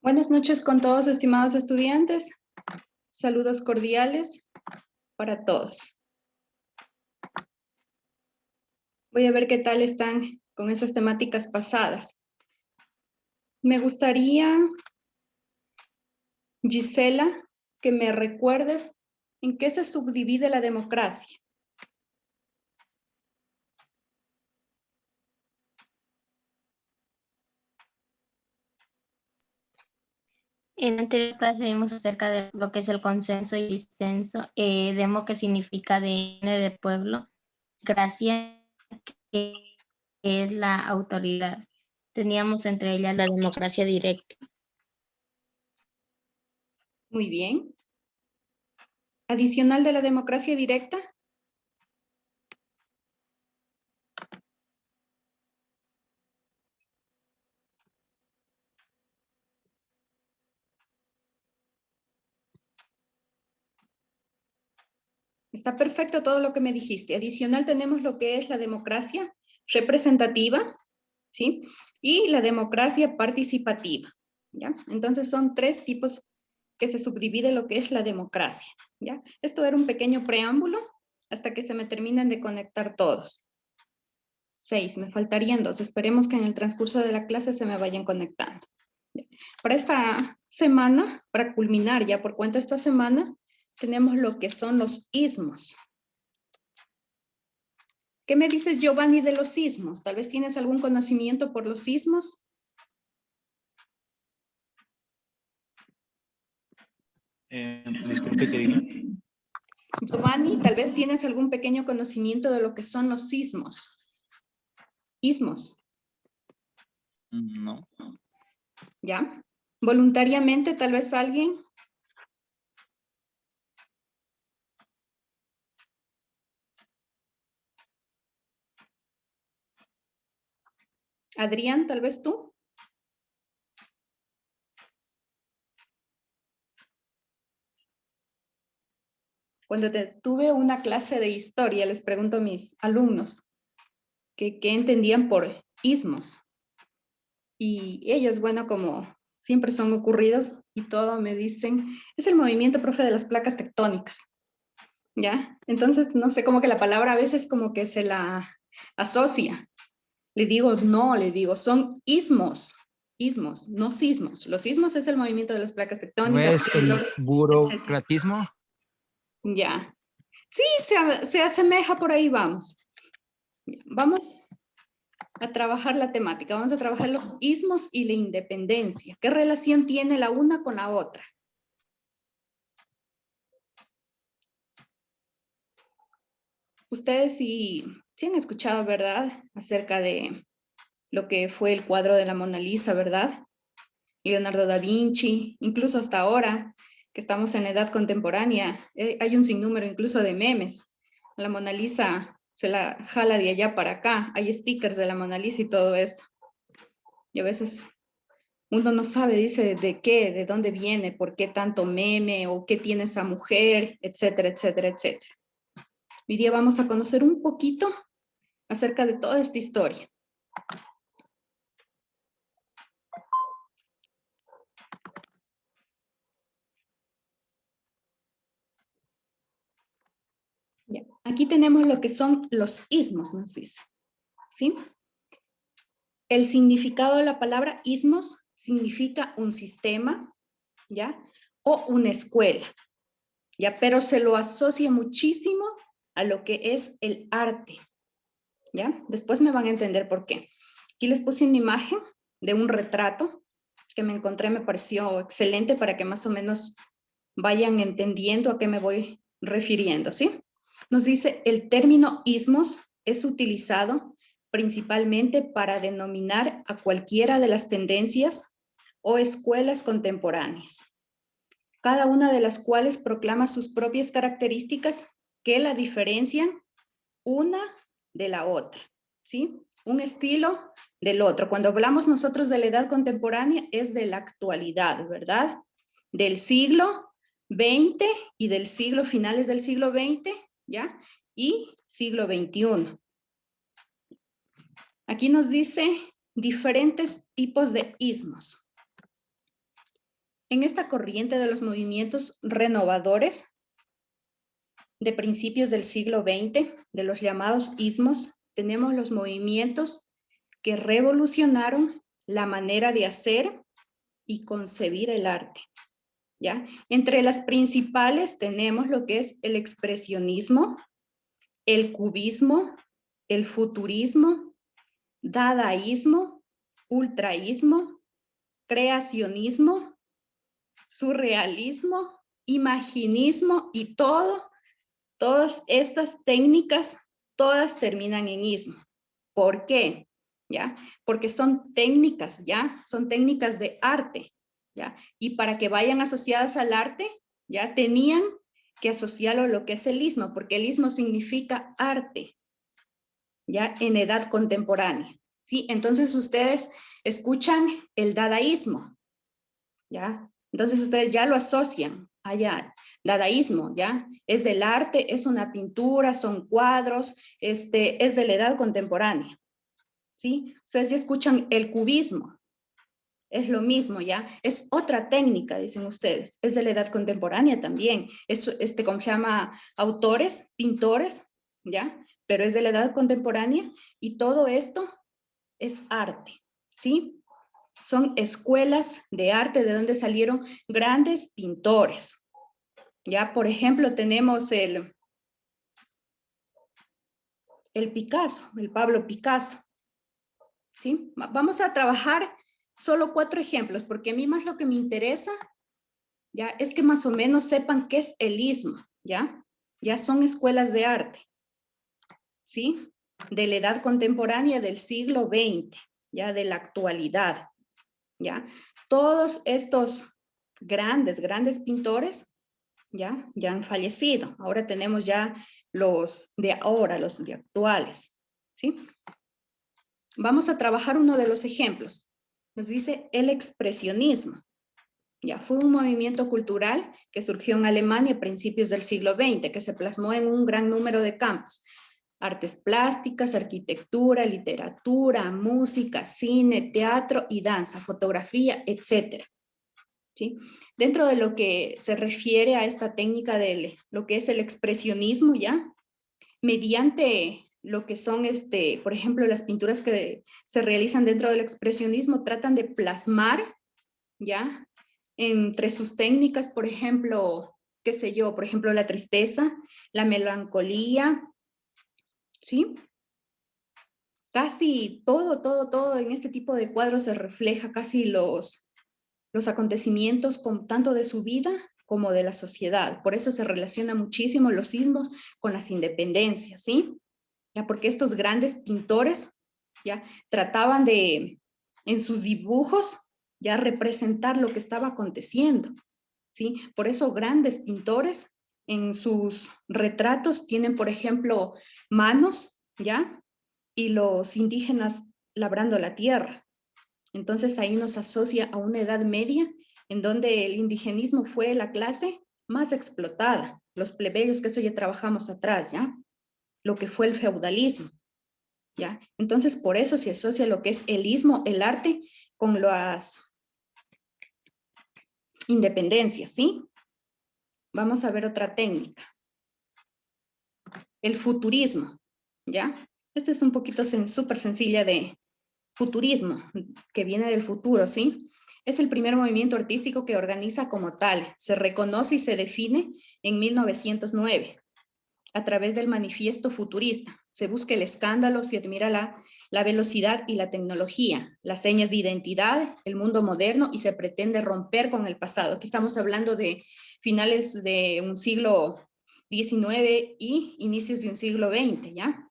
Buenas noches con todos, estimados estudiantes. Saludos cordiales para todos. Voy a ver qué tal están con esas temáticas pasadas. Me gustaría, Gisela, que me recuerdes en qué se subdivide la democracia. En la anterior clase vimos acerca de lo que es el consenso y disenso, demo que significa de pueblo, gracia que es la autoridad. Teníamos entre ellas la democracia directa. Muy bien. Adicional de la democracia directa. Está perfecto todo lo que me dijiste. Adicional tenemos lo que es la democracia representativa, ¿sí? Y la democracia participativa, ¿ya? Entonces son tres tipos que se subdivide lo que es la democracia, ¿ya? Esto era un pequeño preámbulo hasta que se me terminen de conectar todos. 6, me faltarían 2. Esperemos que en el transcurso de la clase se me vayan conectando. Para esta semana, para culminar ya por cuenta esta semana, tenemos lo que son los ismos. ¿Qué me dices, Giovanni, de los sismos? Tal vez tienes algún conocimiento por los sismos. Disculpe, ¿qué dijo? Giovanni, tal vez tienes algún pequeño conocimiento de lo que son los sismos. Ismos. No. ¿Ya? Voluntariamente, tal vez alguien. Adrián, tal vez tú. Cuando tuve una clase de historia, les pregunto a mis alumnos qué entendían por ismos. Y ellos, bueno, como siempre son ocurridos y todo, me dicen, es el movimiento, profe, de las placas tectónicas. ¿Ya? Entonces, no sé, como que la palabra a veces como que se la asocia. Le digo, no, le digo, son ismos, no sismos. Los sismos es el movimiento de las placas ¿No tectónicas, es el etcétera. burocratismo? Ya. Sí, se asemeja, por ahí vamos. Vamos a trabajar la temática, vamos a trabajar los ismos y la independencia. ¿Qué relación tiene la una con la otra? Ustedes sí han escuchado, ¿verdad? Acerca de lo que fue el cuadro de la Mona Lisa, ¿verdad? Leonardo da Vinci, incluso hasta ahora, que estamos en la edad contemporánea, hay un sinnúmero incluso de memes. La Mona Lisa se la jala de allá para acá, hay stickers de la Mona Lisa y todo eso. Y a veces uno no sabe, dice, de qué, de dónde viene, por qué tanto meme, o qué tiene esa mujer, etcétera, etcétera, etcétera. Hoy día vamos a conocer un poquito acerca de toda esta historia. Ya. Aquí tenemos lo que son los ismos, nos dice, ¿sí? El significado de la palabra ismos significa un sistema, ¿ya? O una escuela, ¿ya? Pero se lo asocia muchísimo a lo que es el arte, ¿ya? Después me van a entender por qué. Aquí les puse una imagen de un retrato que me encontré, me pareció excelente para que más o menos vayan entendiendo a qué me voy refiriendo, ¿sí? Nos dice, el término ismos es utilizado principalmente para denominar a cualquiera de las tendencias o escuelas contemporáneas, cada una de las cuales proclama sus propias características que la diferencian una de la otra, ¿sí? Un estilo del otro. Cuando hablamos nosotros de la edad contemporánea es de la actualidad, ¿verdad? Del siglo XX y del siglo, finales del siglo XX, ¿ya? Y siglo XXI. Aquí nos dice diferentes tipos de ismos. En esta corriente de los movimientos renovadores de principios del siglo XX, de los llamados ismos, tenemos los movimientos que revolucionaron la manera de hacer y concebir el arte, ¿ya? Entre las principales tenemos lo que es el expresionismo, el cubismo, el futurismo, dadaísmo, ultraísmo, creacionismo, surrealismo, imaginismo y todas estas técnicas, todas terminan en ismo. ¿Por qué? ¿Ya? Porque son técnicas, ¿ya? Son técnicas de arte, ¿ya? Y para que vayan asociadas al arte, ¿ya? Tenían que asociarlo a lo que es el ismo, porque el ismo significa arte, ¿ya? En edad contemporánea, ¿sí? Entonces ustedes escuchan el dadaísmo, ¿ya? Entonces ustedes ya lo asocian allá, dadaísmo, ¿ya? Es del arte, es una pintura, son cuadros, es de la edad contemporánea, ¿sí? Ustedes ya escuchan el cubismo, es lo mismo, ¿ya? Es otra técnica, dicen ustedes, es de la edad contemporánea también, es, como se llama, autores, pintores, ¿ya? Pero es de la edad contemporánea y todo esto es arte, ¿sí? Son escuelas de arte de donde salieron grandes pintores. Ya, por ejemplo, tenemos el Picasso, el Pablo Picasso. ¿Sí? Vamos a trabajar solo 4 ejemplos, porque a mí más lo que me interesa, ya, es que más o menos sepan qué es el ismo, ¿ya? Ya son escuelas de arte, ¿sí? De la edad contemporánea del siglo XX, ya de la actualidad. ¿Ya? Todos estos grandes pintores, ¿ya? Ya han fallecido. Ahora tenemos ya los de ahora, los de actuales, ¿sí? Vamos a trabajar uno de los ejemplos. Nos dice el expresionismo. Ya fue un movimiento cultural que surgió en Alemania a principios del siglo XX, que se plasmó en un gran número de campos. Artes plásticas, arquitectura, literatura, música, cine, teatro y danza, fotografía, etc. ¿Sí? Dentro de lo que se refiere a esta técnica de lo que es el expresionismo, ¿ya? Mediante lo que son, por ejemplo, las pinturas que se realizan dentro del expresionismo, tratan de plasmar, ¿ya? Entre sus técnicas, por ejemplo, qué sé yo, por ejemplo, la tristeza, la melancolía, ¿sí? Casi todo en este tipo de cuadros se refleja casi los acontecimientos tanto de su vida como de la sociedad. Por eso se relaciona muchísimo los ismos con las independencias, ¿sí? Ya porque estos grandes pintores ya trataban de, en sus dibujos, ya representar lo que estaba aconteciendo, ¿sí? Por eso grandes pintores en sus retratos tienen, por ejemplo, manos, ¿ya? Y los indígenas labrando la tierra. Entonces ahí nos asocia a una edad media en donde el indigenismo fue la clase más explotada, los plebeyos, que eso ya trabajamos atrás, ¿ya? Lo que fue el feudalismo, ¿ya? Entonces por eso se asocia lo que es el ismo, el arte, con las independencias, ¿sí? Vamos a ver otra técnica. El futurismo, ¿ya? Esta es un poquito súper sencilla de futurismo, que viene del futuro, ¿sí? Es el primer movimiento artístico que organiza como tal. Se reconoce y se define en 1909 a través del manifiesto futurista. Se busca el escándalo, se admira la velocidad y la tecnología, las señas de identidad, el mundo moderno y se pretende romper con el pasado. Aquí estamos hablando de finales de un siglo XIX y inicios de un siglo XX, ¿ya?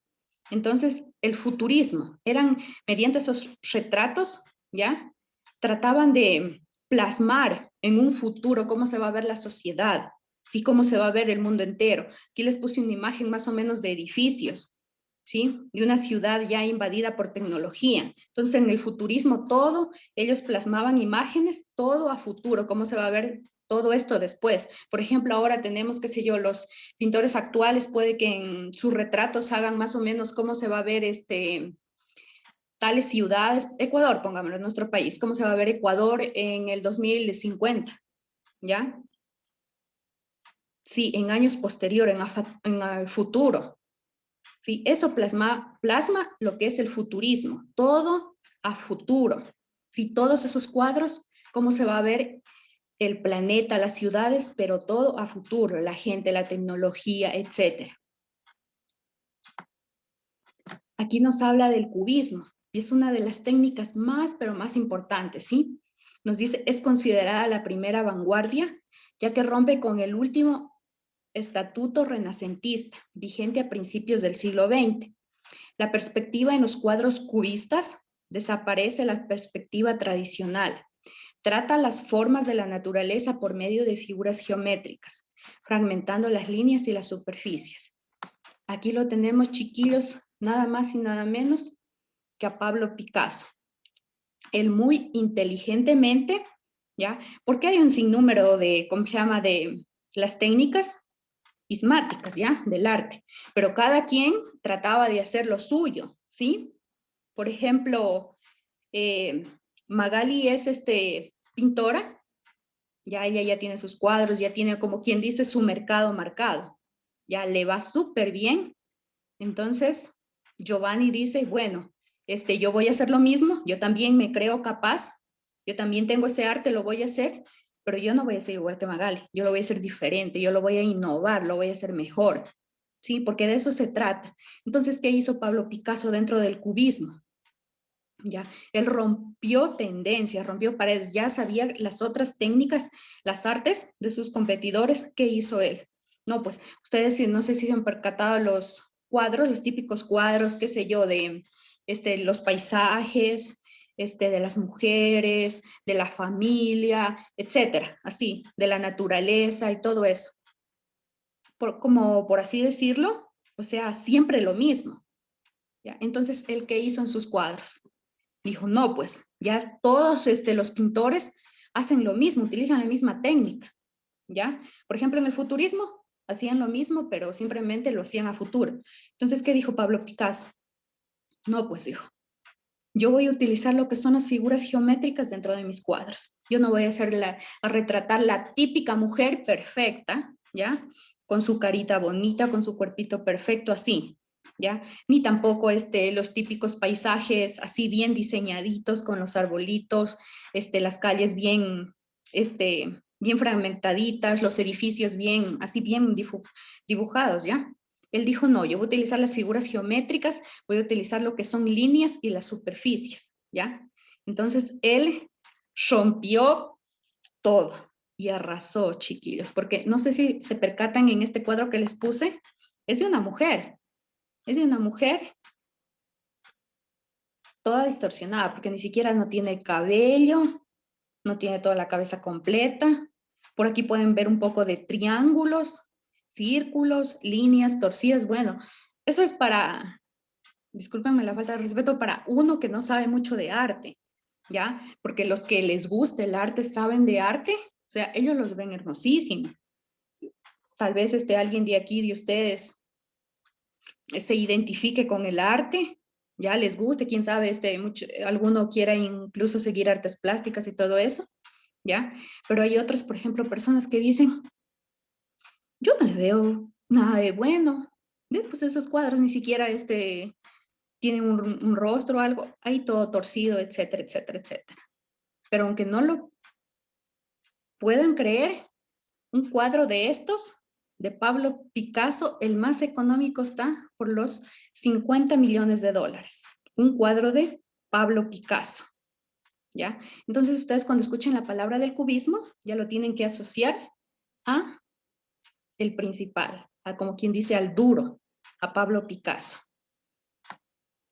Entonces, el futurismo, eran mediante esos retratos, ¿ya? Trataban de plasmar en un futuro cómo se va a ver la sociedad, ¿sí? Cómo se va a ver el mundo entero. Aquí les puse una imagen más o menos de edificios, ¿sí? De una ciudad ya invadida por tecnología. Entonces, en el futurismo ellos plasmaban imágenes, todo a futuro, cómo se va a ver todo esto después. Por ejemplo, ahora tenemos, qué sé yo, los pintores actuales puede que en sus retratos hagan más o menos cómo se va a ver tales ciudades, Ecuador, pongámoslo, en nuestro país, cómo se va a ver Ecuador en el 2050, ¿ya? Sí, en años posteriores, en el futuro. Sí, eso plasma lo que es el futurismo, todo a futuro. Sí, todos esos cuadros, cómo se va a ver el planeta, las ciudades, pero todo a futuro, la gente, la tecnología, etcétera. Aquí nos habla del cubismo y es una de las técnicas más, pero más importantes, ¿sí? Nos dice, es considerada la primera vanguardia, ya que rompe con el último estatuto renacentista, vigente a principios del siglo XX. La perspectiva en los cuadros cubistas desaparece la perspectiva tradicional. Trata las formas de la naturaleza por medio de figuras geométricas, fragmentando las líneas y las superficies. Aquí lo tenemos, chiquillos, nada más y nada menos que a Pablo Picasso. Él muy inteligentemente, ¿ya? Porque hay un sinnúmero de, ¿cómo se llama?, de las técnicas ismáticas, ¿ya?, del arte, pero cada quien trataba de hacer lo suyo, ¿sí? Por ejemplo, Magali es pintora, ya ella ya tiene sus cuadros, ya tiene, como quien dice, su mercado marcado, ya le va súper bien. Entonces, Giovanni dice, bueno, yo voy a hacer lo mismo, yo también me creo capaz, yo también tengo ese arte, lo voy a hacer, pero yo no voy a ser igual que Magali, yo lo voy a hacer diferente, yo lo voy a innovar, lo voy a hacer mejor, ¿sí? Porque de eso se trata. Entonces, ¿qué hizo Pablo Picasso dentro del cubismo? Ya, él rompió tendencias, rompió paredes, ya sabía las otras técnicas, las artes de sus competidores. ¿Qué hizo él? No, pues ustedes no sé si se han percatado los cuadros, los típicos cuadros, qué sé yo, de los paisajes, de las mujeres, de la familia, etcétera, así, de la naturaleza y todo eso. Como por así decirlo, o sea, siempre lo mismo. ¿Ya? Entonces, ¿él qué hizo en sus cuadros? Dijo, no, pues ya todos los pintores hacen lo mismo, utilizan la misma técnica, ¿ya? Por ejemplo, en el futurismo hacían lo mismo, pero simplemente lo hacían a futuro. Entonces, ¿qué dijo Pablo Picasso? No, pues dijo, yo voy a utilizar lo que son las figuras geométricas dentro de mis cuadros. Yo no voy a a retratar la típica mujer perfecta, ¿ya? Con su carita bonita, con su cuerpito perfecto, así, ¿ya? Ni tampoco los típicos paisajes así bien diseñaditos con los arbolitos, las calles bien, bien fragmentaditas, los edificios bien, así bien dibujados, ¿ya? Él dijo, no, yo voy a utilizar las figuras geométricas, voy a utilizar lo que son líneas y las superficies, ¿ya? Entonces, él rompió todo y arrasó, chiquillos, porque no sé si se percatan en este cuadro que les puse, es de una mujer, es de una mujer toda distorsionada, porque ni siquiera no tiene cabello, no tiene toda la cabeza completa. Por aquí pueden ver un poco de triángulos, círculos, líneas torcidas. Bueno, eso es para, discúlpenme la falta de respeto, para uno que no sabe mucho de arte, ¿ya? Porque los que les gusta el arte saben de arte, o sea, ellos los ven hermosísimos. Tal vez alguien de aquí, de ustedes, se identifique con el arte, ya les guste, quién sabe, alguno quiera incluso seguir artes plásticas y todo eso, ¿ya? Pero hay otros, por ejemplo, personas que dicen, yo no le veo nada de bueno, ¿ve? Pues esos cuadros ni siquiera tienen un rostro o algo, ahí todo torcido, etcétera, etcétera, etcétera. Pero aunque no lo puedan creer, un cuadro de estos, de Pablo Picasso, el más económico está por los 50 millones de dólares. Un cuadro de Pablo Picasso, ¿ya? Entonces ustedes cuando escuchen la palabra del cubismo, ya lo tienen que asociar a el principal, a como quien dice al duro, a Pablo Picasso.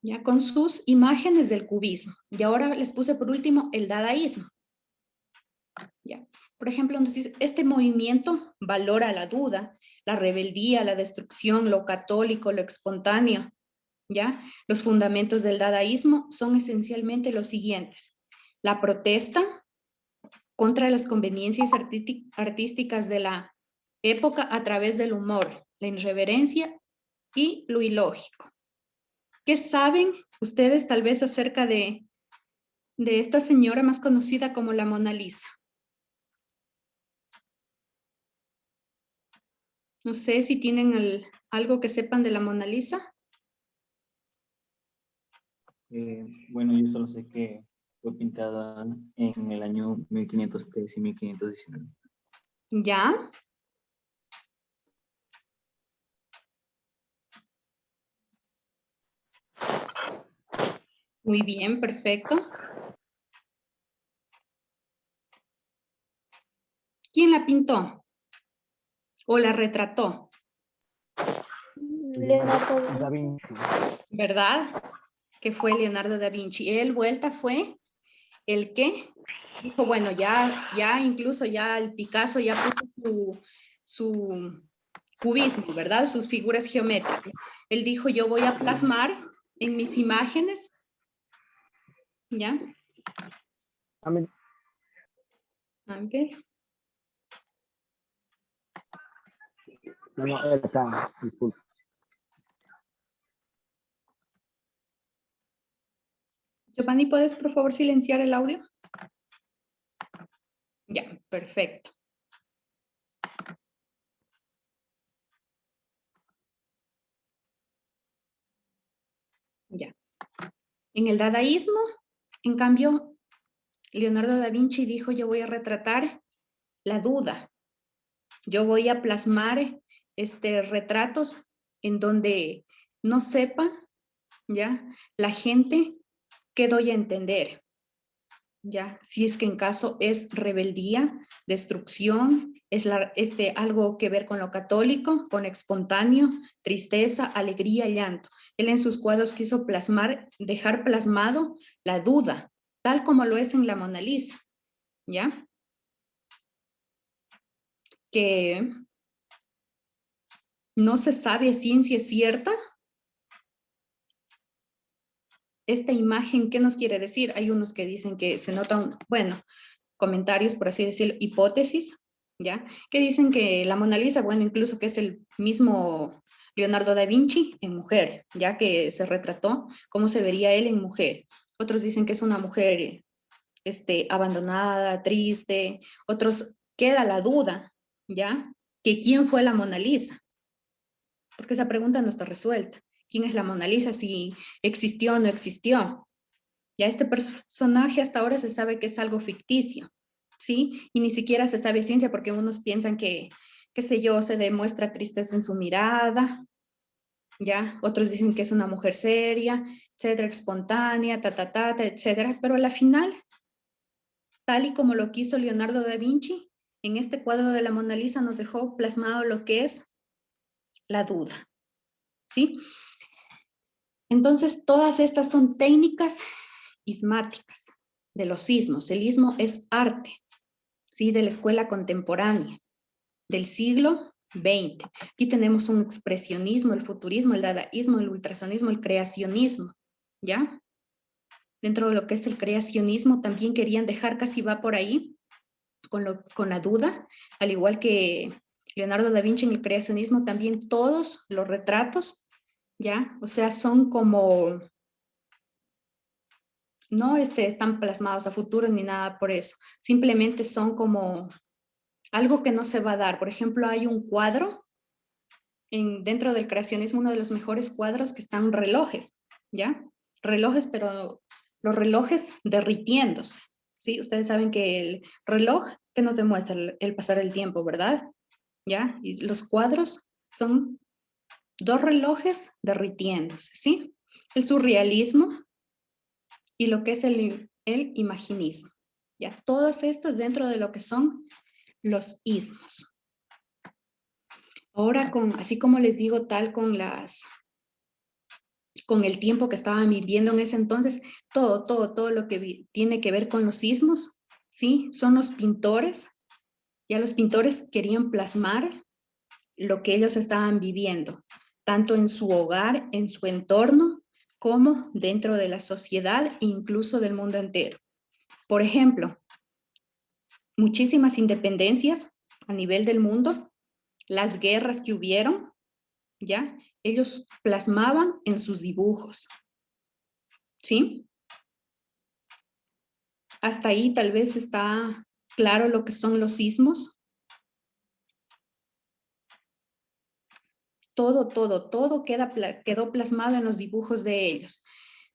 Ya con sus imágenes del cubismo. Y ahora les puse por último el dadaísmo. ¿Ya? Por ejemplo, nos dice, este movimiento valora la duda, la rebeldía, la destrucción, lo católico, lo espontáneo. ¿Ya? Los fundamentos del dadaísmo son esencialmente los siguientes. La protesta contra las conveniencias artísticas de la época a través del humor, la irreverencia y lo ilógico. ¿Qué saben ustedes tal vez acerca de esta señora más conocida como la Mona Lisa? No sé si tienen algo que sepan de la Mona Lisa. Bueno, yo solo sé que fue pintada en el año 1503 y 1519. ¿Ya? Muy bien, perfecto. ¿Quién la pintó? ¿O la retrató? Leonardo Da da Vinci. Vinci. ¿Verdad? Que fue Leonardo da Vinci. Él, vuelta, fue el que dijo, bueno, ya incluso ya el Picasso ya puso su cubismo, ¿verdad? Sus figuras geométricas. Él dijo, yo voy a plasmar en mis imágenes, ¿ya? A mí- A ver. No, él acá, disculpa. Giovanni, ¿puedes por favor silenciar el audio? Ya, perfecto. Ya. En el dadaísmo, en cambio, Leonardo da Vinci dijo, yo voy a retratar la duda. Yo voy a plasmar retratos en donde no sepa, ¿ya? La gente qué doy a entender, ¿ya? Si es que en caso es rebeldía, destrucción, es algo que ver con lo católico, con espontáneo, tristeza, alegría, llanto. Él en sus cuadros quiso plasmar, dejar plasmado la duda, tal como lo es en la Mona Lisa, ¿ya? Que no se sabe a ciencia cierta esta imagen, ¿qué nos quiere decir? Hay unos que dicen que se nota, bueno, comentarios, por así decirlo, hipótesis, ¿ya? Que dicen que la Mona Lisa, bueno, incluso que es el mismo Leonardo da Vinci en mujer, ya que se retrató cómo se vería él en mujer. Otros dicen que es una mujer abandonada, triste. Otros queda la duda, ¿ya? Que quién fue la Mona Lisa, porque esa pregunta no está resuelta. ¿Quién es la Mona Lisa? Si existió o no existió. Ya este personaje hasta ahora se sabe que es algo ficticio, ¿sí? Y ni siquiera se sabe ciencia porque unos piensan que, qué sé yo, se demuestra tristeza en su mirada, ¿ya? Otros dicen que es una mujer seria, etcétera, espontánea, etcétera. Pero a la final, tal y como lo quiso Leonardo da Vinci, en este cuadro de la Mona Lisa nos dejó plasmado lo que es la duda, ¿sí? Entonces, todas estas son técnicas ismáticas de los ismos. El ismo es arte, ¿sí? De la escuela contemporánea, del siglo XX. Aquí tenemos un expresionismo, el futurismo, el dadaísmo, el ultrasonismo, el creacionismo, ¿ya? Dentro de lo que es el creacionismo también querían dejar, casi va por ahí, con la duda, al igual que Leonardo da Vinci en el creacionismo, también todos los retratos, ¿ya? O sea, son como no están plasmados a futuro ni nada por eso, simplemente son como algo que no se va a dar. Por ejemplo, hay un cuadro dentro del creacionismo, uno de los mejores cuadros que están relojes, ¿ya? Relojes, pero los relojes derritiéndose, ¿sí? Ustedes saben que el reloj, ¿qué nos demuestra? El pasar del tiempo, ¿verdad? ¿Ya? Y los cuadros son dos relojes derritiéndose, ¿sí? El surrealismo y lo que es el imaginismo. Ya, todos estos dentro de lo que son los ismos. Ahora, así como les digo, con el tiempo que estaban viviendo en ese entonces, todo lo que tiene que ver con los ismos, ¿sí? Son los pintores. Ya los pintores querían plasmar lo que ellos estaban viviendo, tanto en su hogar, en su entorno, como dentro de la sociedad e incluso del mundo entero. Por ejemplo, muchísimas independencias a nivel del mundo, las guerras que hubieron, ¿ya? Ellos plasmaban en sus dibujos, ¿sí? Hasta ahí tal vez está claro lo que son los sismos. todo quedó plasmado en los dibujos de ellos.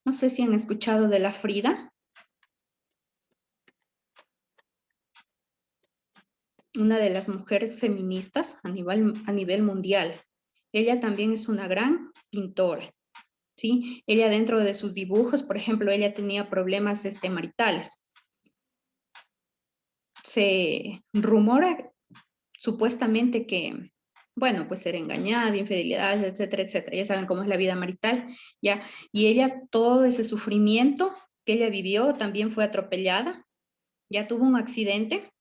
No sé si han escuchado de la Frida. Una de las mujeres feministas a nivel mundial. Ella también es una gran pintora, ¿sí? Ella dentro de sus dibujos, por ejemplo, ella tenía problemas maritales. Se rumora supuestamente que, bueno, pues era engañada, infidelidades, etcétera, etcétera. Ya saben cómo es la vida marital, ¿ya? Y ella, todo ese sufrimiento que ella vivió, también fue atropellada, ya tuvo un accidente.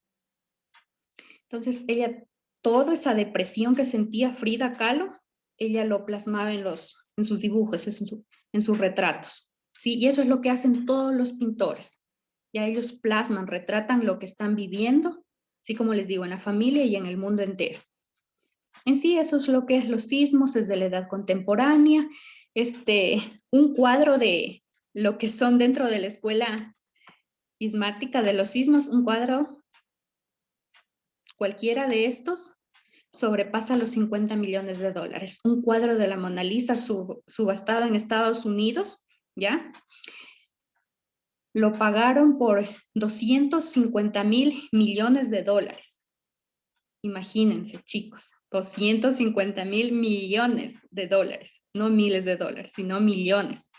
Entonces, ella, toda esa depresión que sentía Frida Kahlo, ella lo plasmaba en sus dibujos, en sus retratos, ¿sí? Y eso es lo que hacen todos los pintores. Ya ellos plasman, retratan lo que están viviendo, así como les digo, en la familia y en el mundo entero. En sí, eso es lo que es los sismos, es de la edad contemporánea. Un cuadro de lo que son dentro de la escuela ismática de los sismos, un cuadro cualquiera de estos sobrepasa los 50 millones de dólares. Un cuadro de la Mona Lisa subastado en Estados Unidos, ¿ya? Lo pagaron por 250.000 millones de dólares. Imagínense, chicos, 250.000 millones de dólares, no miles de dólares, sino millones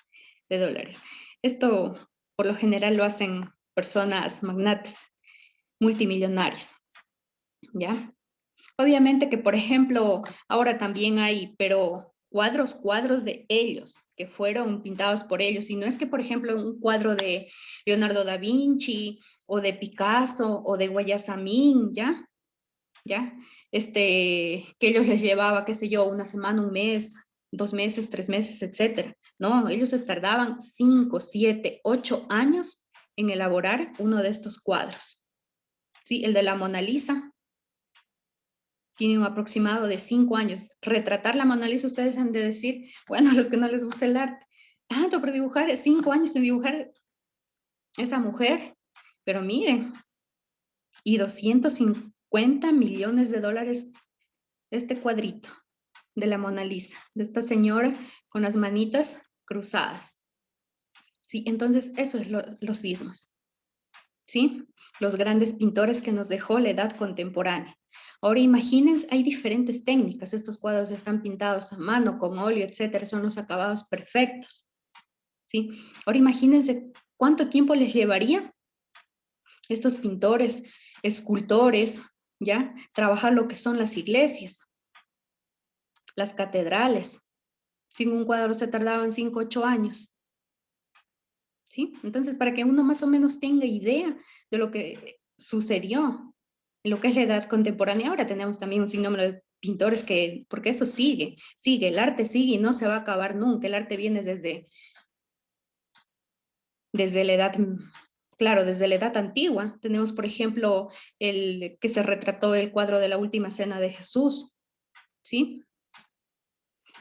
de dólares. Esto, por lo general, lo hacen personas magnates, multimillonarios, ¿ya? Obviamente que, por ejemplo, ahora también hay, pero cuadros de ellos, que fueron pintados por ellos. Y no es que, por ejemplo, un cuadro de Leonardo da Vinci, o de Picasso, o de Guayasamín, ¿ya? Que ellos les llevaba, qué sé yo, una semana, un mes, 2 meses, 3 meses, etcétera. No, ellos se tardaban 5, 7, 8 años en elaborar uno de estos cuadros. Sí, el de la Mona Lisa tiene un aproximado de 5 años. Retratar la Mona Lisa, ustedes han de decir, bueno, a los que no les gusta el arte, tanto por dibujar, 5 años en dibujar esa mujer, pero miren, y 250 millones de dólares este cuadrito de la Mona Lisa, de esta señora con las manitas cruzadas. Sí, entonces eso es los sismos, ¿sí? Los grandes pintores que nos dejó la edad contemporánea. Ahora imagínense, hay diferentes técnicas. Estos cuadros están pintados a mano, con óleo, etcétera. Son los acabados perfectos, ¿sí? Ahora imagínense cuánto tiempo les llevaría estos pintores, escultores, ¿ya? Trabajar lo que son las iglesias, las catedrales. Sin un cuadro se tardaban 5, 8 años. ¿Sí? Entonces, para que uno más o menos tenga idea de lo que sucedió en lo que es la edad contemporánea, ahora tenemos también un sinnúmero de pintores porque eso sigue, el arte sigue y no se va a acabar nunca. El arte viene desde la edad, claro, desde la edad antigua. Tenemos, por ejemplo, el que se retrató el cuadro de la Última Cena de Jesús, ¿sí?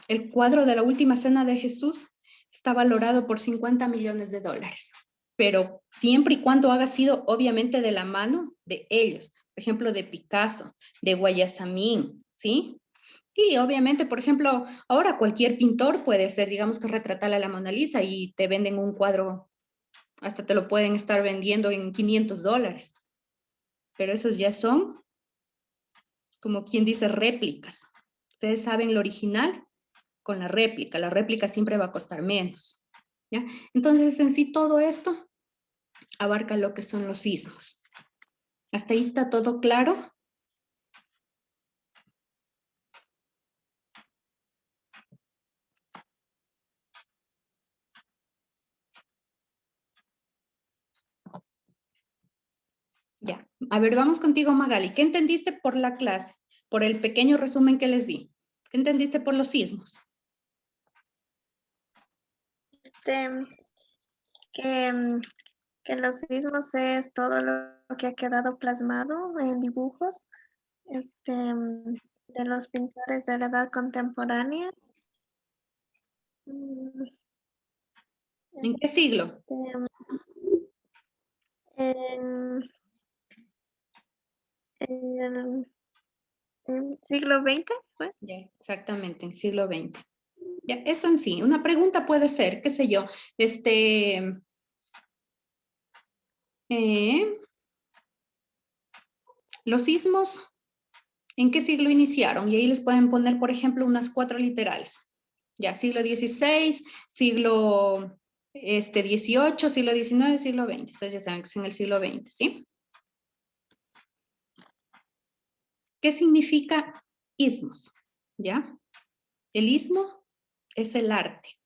El cuadro de la Última Cena de Jesús está valorado por 50 millones de dólares, pero siempre y cuando haga sido obviamente de la mano de ellos, por ejemplo, de Picasso, de Guayasamín, ¿sí? Y obviamente, por ejemplo, ahora cualquier pintor puede ser, digamos que retratar a la Mona Lisa y te venden un cuadro, hasta te lo pueden estar vendiendo en 500 dólares, pero esos ya son, como quien dice, réplicas. Ustedes saben lo original con la réplica siempre va a costar menos, ¿ya? Entonces, en sí, todo esto abarca lo que son los sismos. ¿Hasta ahí está todo claro? Ya. A ver, vamos contigo, Magali. ¿Qué entendiste por la clase? Por el pequeño resumen que les di. ¿Qué entendiste por los sismos? Este, que, que los sismos es todo lo que ha quedado plasmado en dibujos de los pintores de la edad contemporánea. Mm, ¿En qué siglo? En, en el siglo XX, ¿fue? Ya, exactamente, el siglo XX. Ya, eso en sí. Una pregunta puede ser, qué sé yo, eh, los sismos, ¿en qué siglo iniciaron? Y ahí les pueden poner, por ejemplo, unas 4 literales. Ya, siglo XVI, siglo XVIII, siglo XIX, siglo XX. Ustedes ya saben que es en el siglo XX, ¿sí? ¿Qué significa ismos? ¿Ya? El istmo es el arte,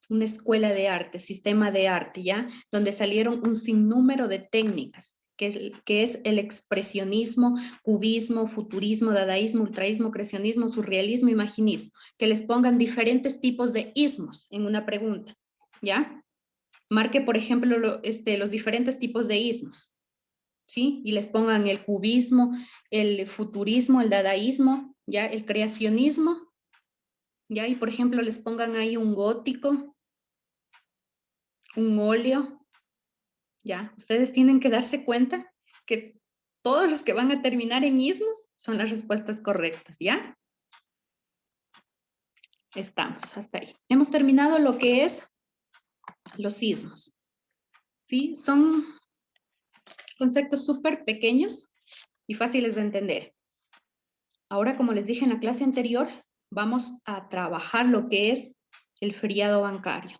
una escuela de arte, sistema de arte, ¿ya? Donde salieron un sinnúmero de técnicas, que es el expresionismo, cubismo, futurismo, dadaísmo, ultraísmo, creacionismo, surrealismo, imaginismo, que les pongan diferentes tipos de ismos en una pregunta, ¿ya? Marque, por ejemplo, los diferentes tipos de ismos, ¿sí? Y les pongan el cubismo, el futurismo, el dadaísmo, ¿ya? El creacionismo, ¿ya? Y, por ejemplo, les pongan ahí un gótico, un óleo, ¿ya? Ustedes tienen que darse cuenta que todos los que van a terminar en ismos son las respuestas correctas, ¿ya? Estamos, hasta ahí. Hemos terminado lo que es los ismos, ¿sí? Son conceptos súper pequeños y fáciles de entender. Ahora, como les dije en la clase anterior, vamos a trabajar lo que es el feriado bancario.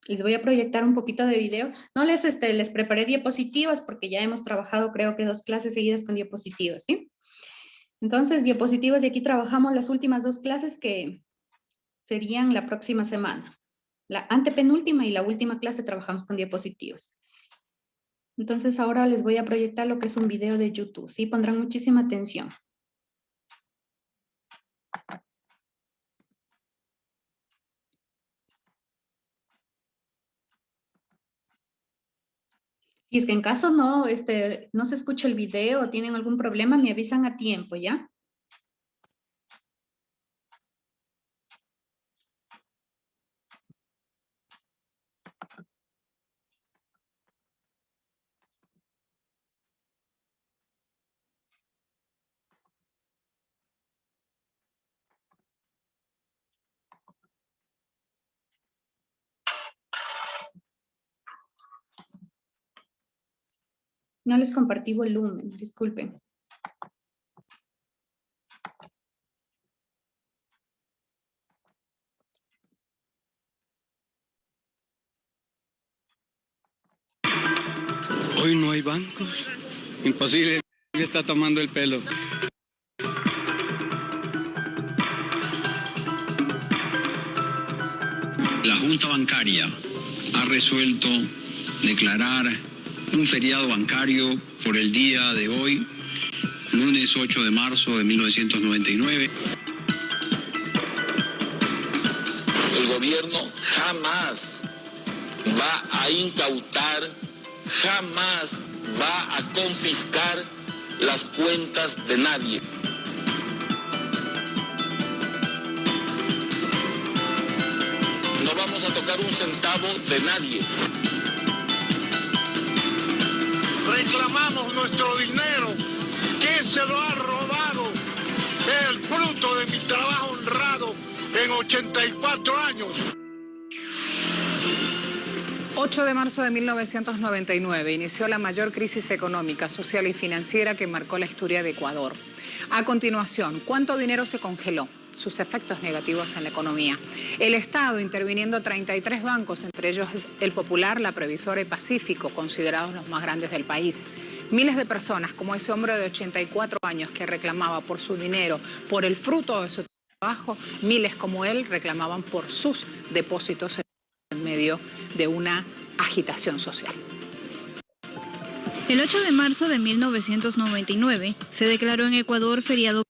Les voy a proyectar un poquito de video. No les preparé diapositivas porque ya hemos trabajado, creo que 2 clases seguidas con diapositivas, ¿sí? Entonces, diapositivas, y aquí trabajamos las últimas 2 clases que serían la próxima semana. La antepenúltima y la última clase trabajamos con diapositivas. Entonces, ahora les voy a proyectar lo que es un video de YouTube, ¿sí? Pondrán muchísima atención. Y es que en caso no se escucha el video o tienen algún problema, me avisan a tiempo, ¿ya? No les compartí volumen, disculpen. Hoy no hay bancos. Imposible. Me está tomando el pelo. La Junta Bancaria ha resuelto declarar un feriado bancario por el día de hoy, lunes 8 de marzo de 1999. El gobierno jamás va a incautar, jamás va a confiscar las cuentas de nadie. No vamos a tocar un centavo de nadie. Reclamamos nuestro dinero. ¿Quién se lo ha robado? El fruto de mi trabajo honrado en 84 años. 8 de marzo de 1999 inició la mayor crisis económica, social y financiera que marcó la historia de Ecuador. A continuación, ¿cuánto dinero se congeló? Sus efectos negativos en la economía. El Estado interviniendo 33 bancos, entre ellos el Popular, la Previsora y Pacífico, considerados los más grandes del país. Miles de personas, como ese hombre de 84 años que reclamaba por su dinero, por el fruto de su trabajo, miles como él reclamaban por sus depósitos en medio de una agitación social. El 8 de marzo de 1999 se declaró en Ecuador feriado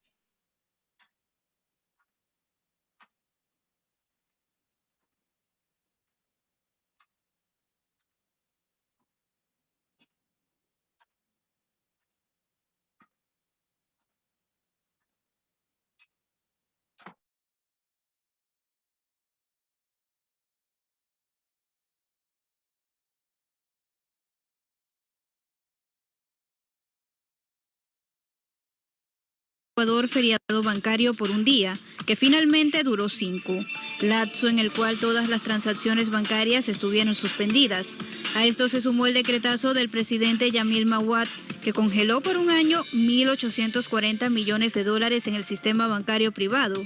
Ecuador feriado bancario por un día, que finalmente duró 5, lapso en el cual todas las transacciones bancarias estuvieron suspendidas. A esto se sumó el decretazo del presidente Yamil Mahuad, que congeló por un año 1.840 millones de dólares en el sistema bancario privado,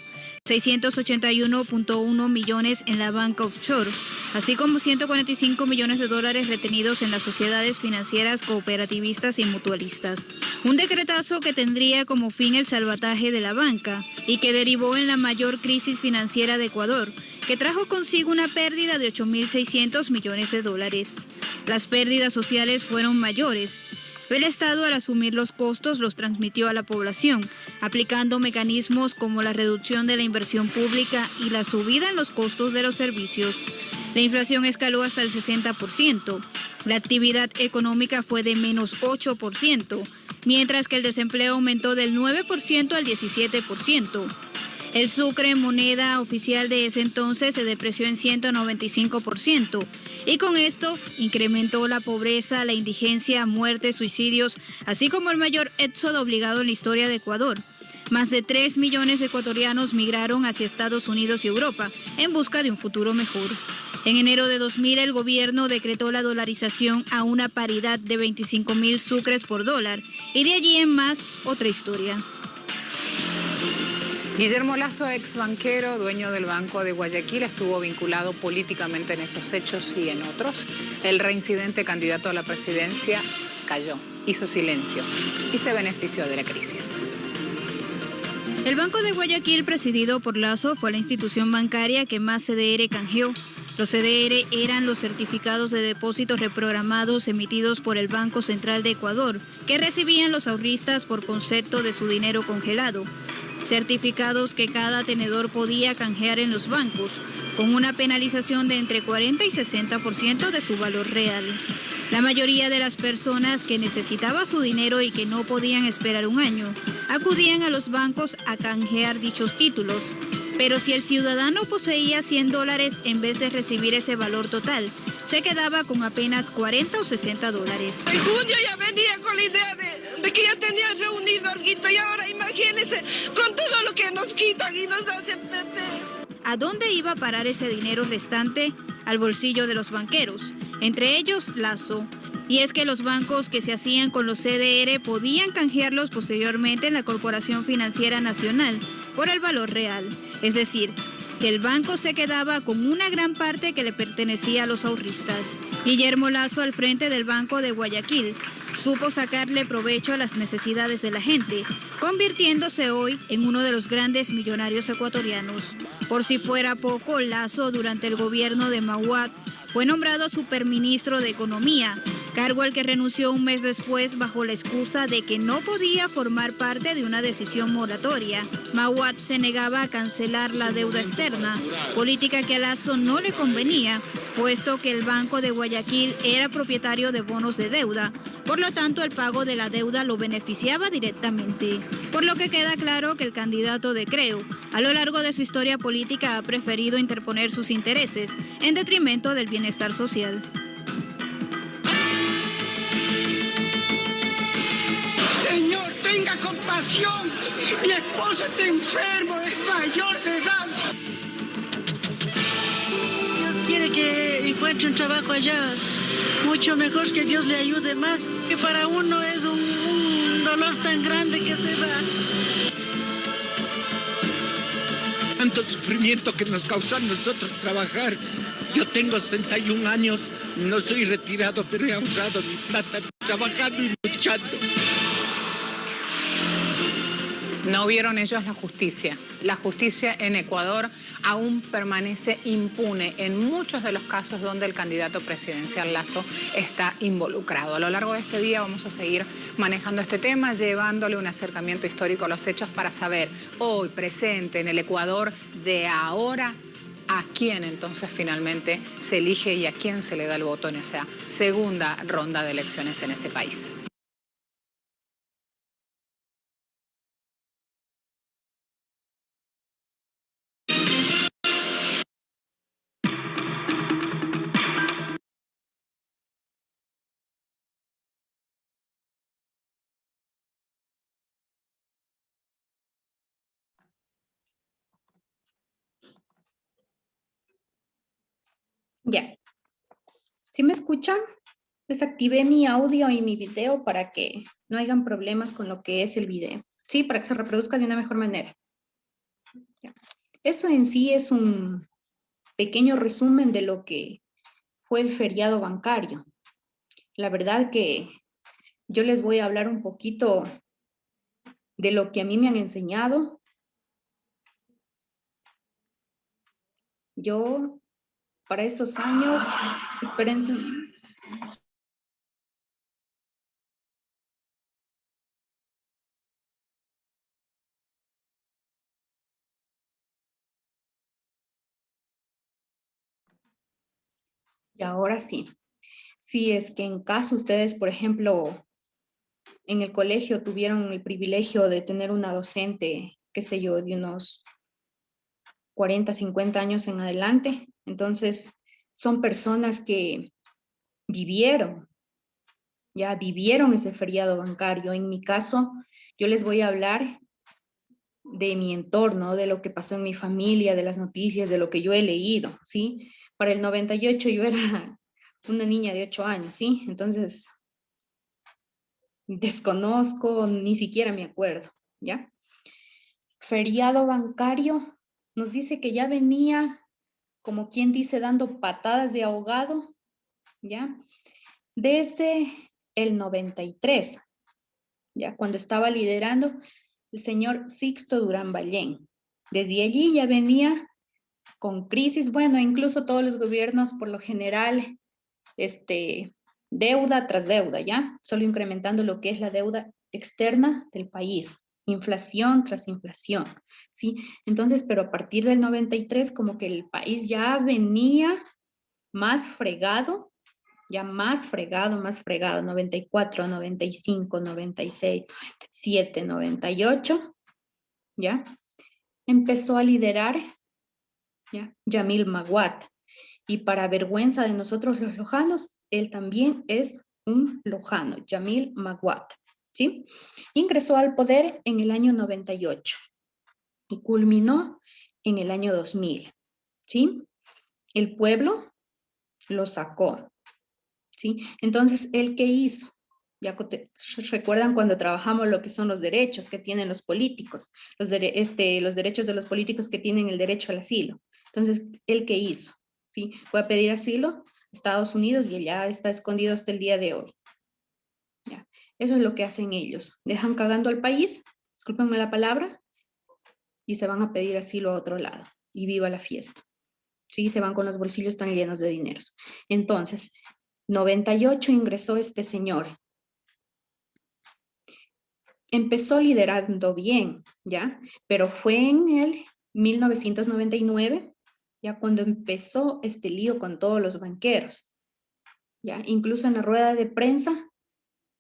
681.1 millones en la banca offshore, así como 145 millones de dólares retenidos en las sociedades financieras cooperativistas y mutualistas. Un decretazo que tendría como fin el salvataje de la banca y que derivó en la mayor crisis financiera de Ecuador, que trajo consigo una pérdida de 8.600 millones de dólares. Las pérdidas sociales fueron mayores. El Estado, al asumir los costos, los transmitió a la población, aplicando mecanismos como la reducción de la inversión pública y la subida en los costos de los servicios. La inflación escaló hasta el 60%. La actividad económica fue de menos 8%, mientras que el desempleo aumentó del 9% al 17%. El sucre, moneda oficial de ese entonces, se depreció en 195%. Y con esto incrementó la pobreza, la indigencia, muertes, suicidios, así como el mayor éxodo obligado en la historia de Ecuador. Más de 3 millones de ecuatorianos migraron hacia Estados Unidos y Europa en busca de un futuro mejor. En enero de 2000, el gobierno decretó la dolarización a una paridad de 25.000 sucres por dólar. Y de allí en más, otra historia. Guillermo Lasso, ex banquero, dueño del Banco de Guayaquil, estuvo vinculado políticamente en esos hechos y en otros. El reincidente candidato a la presidencia cayó, hizo silencio y se benefició de la crisis. El Banco de Guayaquil, presidido por Lasso, fue la institución bancaria que más CDR canjeó. Los CDR eran los certificados de depósitos reprogramados emitidos por el Banco Central de Ecuador, que recibían los ahorristas por concepto de su dinero congelado. Certificados que cada tenedor podía canjear en los bancos, con una penalización de entre 40 y 60% de su valor real. La mayoría de las personas que necesitaban su dinero y que no podían esperar un año, acudían a los bancos a canjear dichos títulos. Pero si el ciudadano poseía $100 en vez de recibir ese valor total, se quedaba con apenas 40 o 60 dólares. En junio ya venía con la idea de que ya tenía reunido algo y ahora imagínense con todo lo que nos quitan y nos hacen perder. ¿A dónde iba a parar ese dinero restante? Al bolsillo de los banqueros, entre ellos Lasso. Y es que los bancos que se hacían con los CDR podían canjearlos posteriormente en la Corporación Financiera Nacional por el valor real. Es decir, que el banco se quedaba con una gran parte que le pertenecía a los ahorristas. Guillermo Lasso, al frente del Banco de Guayaquil, supo sacarle provecho a las necesidades de la gente, convirtiéndose hoy en uno de los grandes millonarios ecuatorianos. Por si fuera poco, Lasso, durante el gobierno de Mahuad, fue nombrado superministro de Economía, cargo al que renunció un mes después bajo la excusa de que no podía formar parte de una decisión moratoria. Mahuad se negaba a cancelar la deuda externa, política que a Lasso no le convenía, puesto que el Banco de Guayaquil era propietario de bonos de deuda. Por lo tanto, el pago de la deuda lo beneficiaba directamente. Por lo que queda claro que el candidato de Creo, a lo largo de su historia política, ha preferido interponer sus intereses en detrimento del bienestar social. Señor, tenga compasión. Mi esposo está enfermo, es mayor de edad. Dios quiere que encuentre un trabajo allá. Mucho mejor, que Dios le ayude más. Que para uno es un dolor tan grande que se va. Tanto sufrimiento que nos causó a nosotros trabajar. Yo tengo 61 años, no soy retirado, pero he ahorrado mi plata trabajando y luchando. No vieron ellos la justicia. La justicia en Ecuador aún permanece impune en muchos de los casos donde el candidato presidencial Lasso está involucrado. A lo largo de este día vamos a seguir manejando este tema, llevándole un acercamiento histórico a los hechos para saber hoy, presente en el Ecuador de ahora, a quién entonces finalmente se elige y a quién se le da el voto en esa segunda ronda de elecciones en ese país. Ya. ¿Sí me escuchan? Desactivé mi audio y mi video para que no hayan problemas con lo que es el video. Sí, para que se reproduzca de una mejor manera. Ya. Eso en sí es un pequeño resumen de lo que fue el feriado bancario. La verdad que yo les voy a hablar un poquito de lo que a mí me han enseñado. Yo, para esos años, espérense. Y ahora sí. Si es que en caso ustedes, por ejemplo, en el colegio tuvieron el privilegio de tener una docente, qué sé yo, de unos 40, 50 años en adelante, entonces son personas que vivieron ese feriado bancario. En mi caso, yo les voy a hablar de mi entorno, de lo que pasó en mi familia, de las noticias, de lo que yo he leído, ¿sí? Para el 98 yo era una niña de 8 años, ¿sí? Entonces, desconozco, ni siquiera me acuerdo, ¿ya? Feriado bancario nos dice que ya venía, como quien dice, dando patadas de ahogado, ¿ya? Desde el 93, ¿ya? Cuando estaba liderando el señor Sixto Durán Ballén. Desde allí ya venía con crisis, bueno, incluso todos los gobiernos por lo general, deuda tras deuda, ¿ya? Solo incrementando lo que es la deuda externa del país, inflación tras inflación, ¿sí? Entonces, pero a partir del 93 como que el país ya venía más fregado, 94, 95, 96, 97, 98, ¿ya? Empezó a liderar, ¿ya? Yamil Maguad. Y para vergüenza de nosotros los lojanos, él también es un lojano, Yamil Maguad, ¿sí? Ingresó al poder en el año 98 y culminó en el año 2000, ¿sí? El pueblo lo sacó, ¿sí? Entonces, ¿él qué hizo? Ya recuerdan cuando trabajamos lo que son los derechos que tienen los políticos, los derechos de los políticos que tienen el derecho al asilo. Entonces, ¿él qué hizo? ¿Sí? Fue a pedir asilo a Estados Unidos y ya está escondido hasta el día de hoy. ¿Ya? Eso es lo que hacen ellos. Dejan cagando al país, discúlpenme la palabra, y se van a pedir asilo a otro lado. Y viva la fiesta. Sí, se van con los bolsillos tan llenos de dineros. Entonces, 98 ingresó este señor. Empezó liderando bien, ¿ya? Pero fue en el 1999, ya cuando empezó este lío con todos los banqueros, ¿ya? Incluso en la rueda de prensa,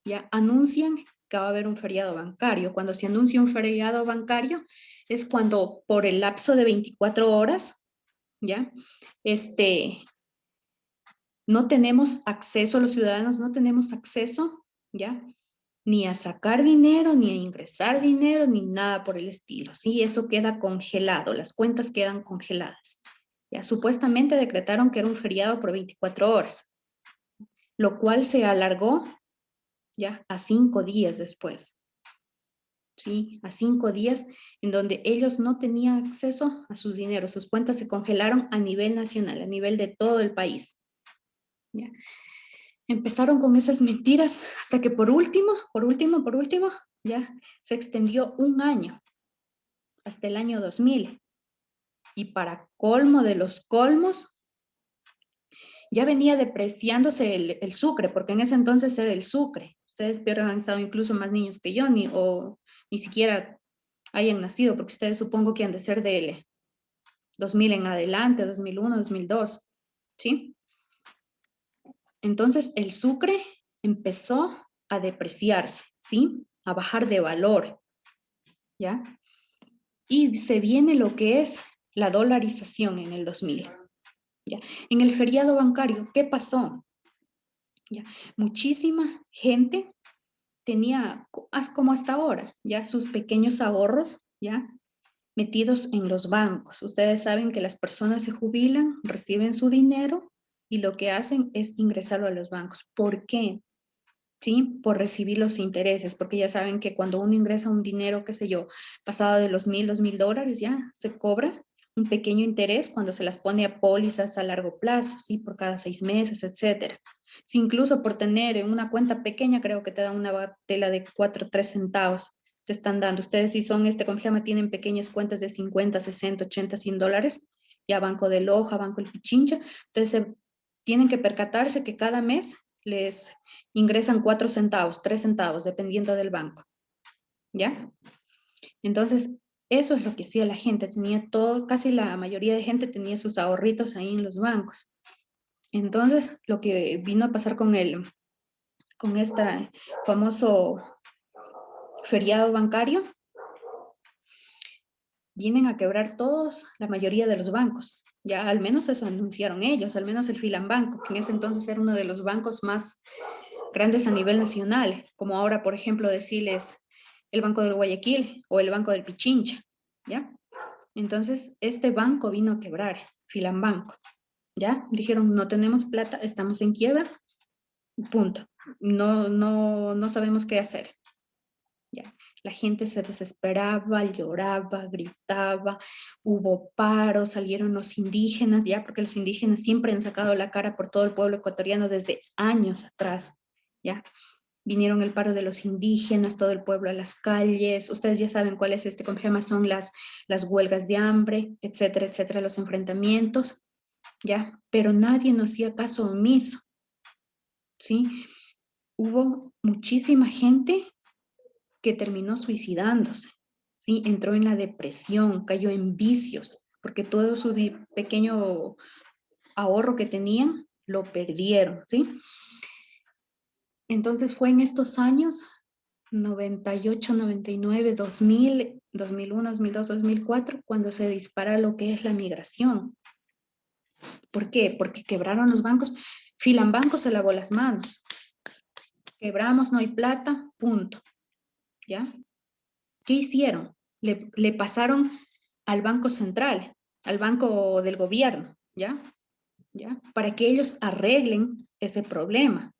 ya anuncian que va a haber un feriado bancario. Cuando se anuncia un feriado bancario, es cuando por el lapso de 24 horas, ¿ya? No tenemos acceso, los ciudadanos no tenemos acceso, ¿ya? Ni a sacar dinero, ni a ingresar dinero, ni nada por el estilo, ¿sí? Eso queda congelado, las cuentas quedan congeladas. Ya supuestamente decretaron que era un feriado por 24 horas, lo cual se alargó ya a 5 días después, ¿sí? A 5 días en donde ellos no tenían acceso a sus dineros, sus cuentas se congelaron a nivel nacional, a nivel de todo el país, ¿ya? Empezaron con esas mentiras hasta que por último, ya se extendió un año, hasta el año 2000. Y para colmo de los colmos, ya venía depreciándose el sucre, porque en ese entonces era el sucre. Ustedes peor han estado incluso más niños que yo, ni siquiera hayan nacido, porque ustedes supongo que han de ser de 2000 en adelante, 2001, 2002, ¿sí? Entonces el sucre empezó a depreciarse, ¿sí? A bajar de valor, ¿ya? Y se viene lo que es la dolarización en el 2000, ¿ya? En el feriado bancario, ¿qué pasó? ¿Ya? Muchísima gente tenía, como hasta ahora, ya sus pequeños ahorros, ¿ya? Metidos en los bancos. Ustedes saben que las personas se jubilan, reciben su dinero, y lo que hacen es ingresarlo a los bancos. ¿Por qué? ¿Sí? Por recibir los intereses, porque ya saben que cuando uno ingresa un dinero, qué sé yo, pasado de los $1,000, $2,000, ya se cobra un pequeño interés cuando se las pone a pólizas a largo plazo, ¿sí? Por cada 6 meses, etcétera. Si incluso por tener en una cuenta pequeña, creo que te dan una bagatela de 4 o 3 centavos, te están dando. Ustedes si son, ¿cómo se llama? Tienen pequeñas cuentas de 50, 60, 80, $100, ya Banco de Loja, Banco El Pichincha, entonces tienen que percatarse que cada mes les ingresan 4 centavos, 3 centavos, dependiendo del banco, ¿ya? Entonces, eso es lo que hacía la gente, tenía todo, casi la mayoría de gente tenía sus ahorritos ahí en los bancos. Entonces, lo que vino a pasar con este famoso feriado bancario, vienen a quebrar todos, la mayoría de los bancos. Ya al menos eso anunciaron ellos, al menos el Filambanco, que en ese entonces era uno de los bancos más grandes a nivel nacional, como ahora, por ejemplo, decirles el Banco del Guayaquil o el Banco del Pichincha, ¿ya? Entonces, este banco vino a quebrar, Filambanco, ¿ya? Dijeron, no tenemos plata, estamos en quiebra, punto. No sabemos qué hacer, ¿ya? La gente se desesperaba, lloraba, gritaba, hubo paros, salieron los indígenas, ¿ya? Porque los indígenas siempre han sacado la cara por todo el pueblo ecuatoriano desde años atrás, ¿ya? Vinieron el paro de los indígenas, todo el pueblo a las calles, ustedes ya saben cuál es ¿cómo se llama? Son las huelgas de hambre, etcétera, etcétera, los enfrentamientos, ¿ya? Pero nadie nos hacía caso omiso, ¿sí? Hubo muchísima gente que terminó suicidándose, ¿sí? Entró en la depresión, cayó en vicios, porque todo su pequeño ahorro que tenían, lo perdieron, ¿sí? Entonces fue en estos años, 98, 99, 2000, 2001, 2002, 2004, cuando se dispara lo que es la migración. ¿Por qué? Porque quebraron los bancos, Filambanco se lavó las manos. Quebramos, no hay plata, punto. ¿Ya? ¿Qué hicieron? Le pasaron al Banco Central, al Banco del Gobierno, ¿ya? Para que ellos arreglen ese problema.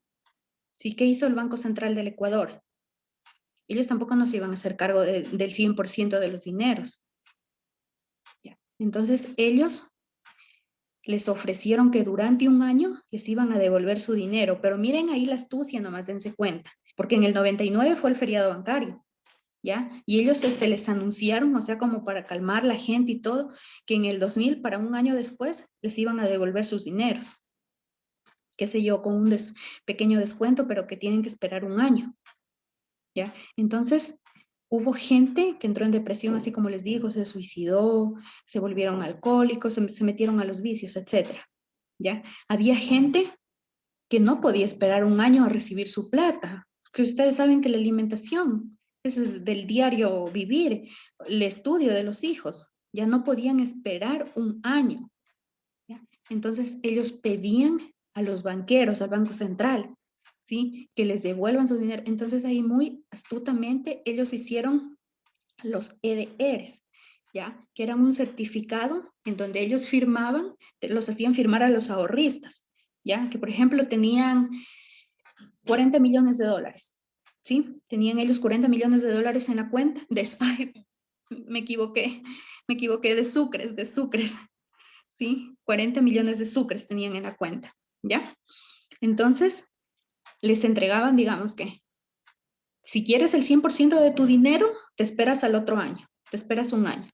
¿Sí? ¿Qué hizo el Banco Central del Ecuador? Ellos tampoco nos iban a hacer cargo del 100% de los dineros. ¿Ya? Entonces ellos les ofrecieron que durante un año les iban a devolver su dinero, pero miren ahí la astucia, nomás dense cuenta, porque en el 99 fue el feriado bancario, ¿ya? Y ellos les anunciaron, o sea, como para calmar la gente y todo, que en el 2000, para un año después, les iban a devolver sus dineros. Qué sé yo, con un pequeño descuento, pero que tienen que esperar un año, ¿ya? Entonces, hubo gente que entró en depresión, así como les digo, se suicidó, se volvieron alcohólicos, se metieron a los vicios, etcétera, ¿ya? Había gente que no podía esperar un año a recibir su plata, que ustedes saben que la alimentación es del diario vivir, el estudio de los hijos, ya no podían esperar un año, ¿ya? Entonces ellos pedían a los banqueros, al Banco Central, ¿sí? Que les devuelvan su dinero. Entonces ahí muy astutamente ellos hicieron los EDRs, ¿ya? Que eran un certificado en donde ellos firmaban, los hacían firmar a los ahorristas, ¿ya? Que por ejemplo tenían 40 millones de dólares, ¿sí? Tenían ellos 40 millones de dólares en la cuenta, me equivoqué, de sucres, ¿sí? 40 millones de sucres tenían en la cuenta, ¿ya? Entonces, les entregaban, digamos que, si quieres el 100% de tu dinero, te esperas al otro año, te esperas un año.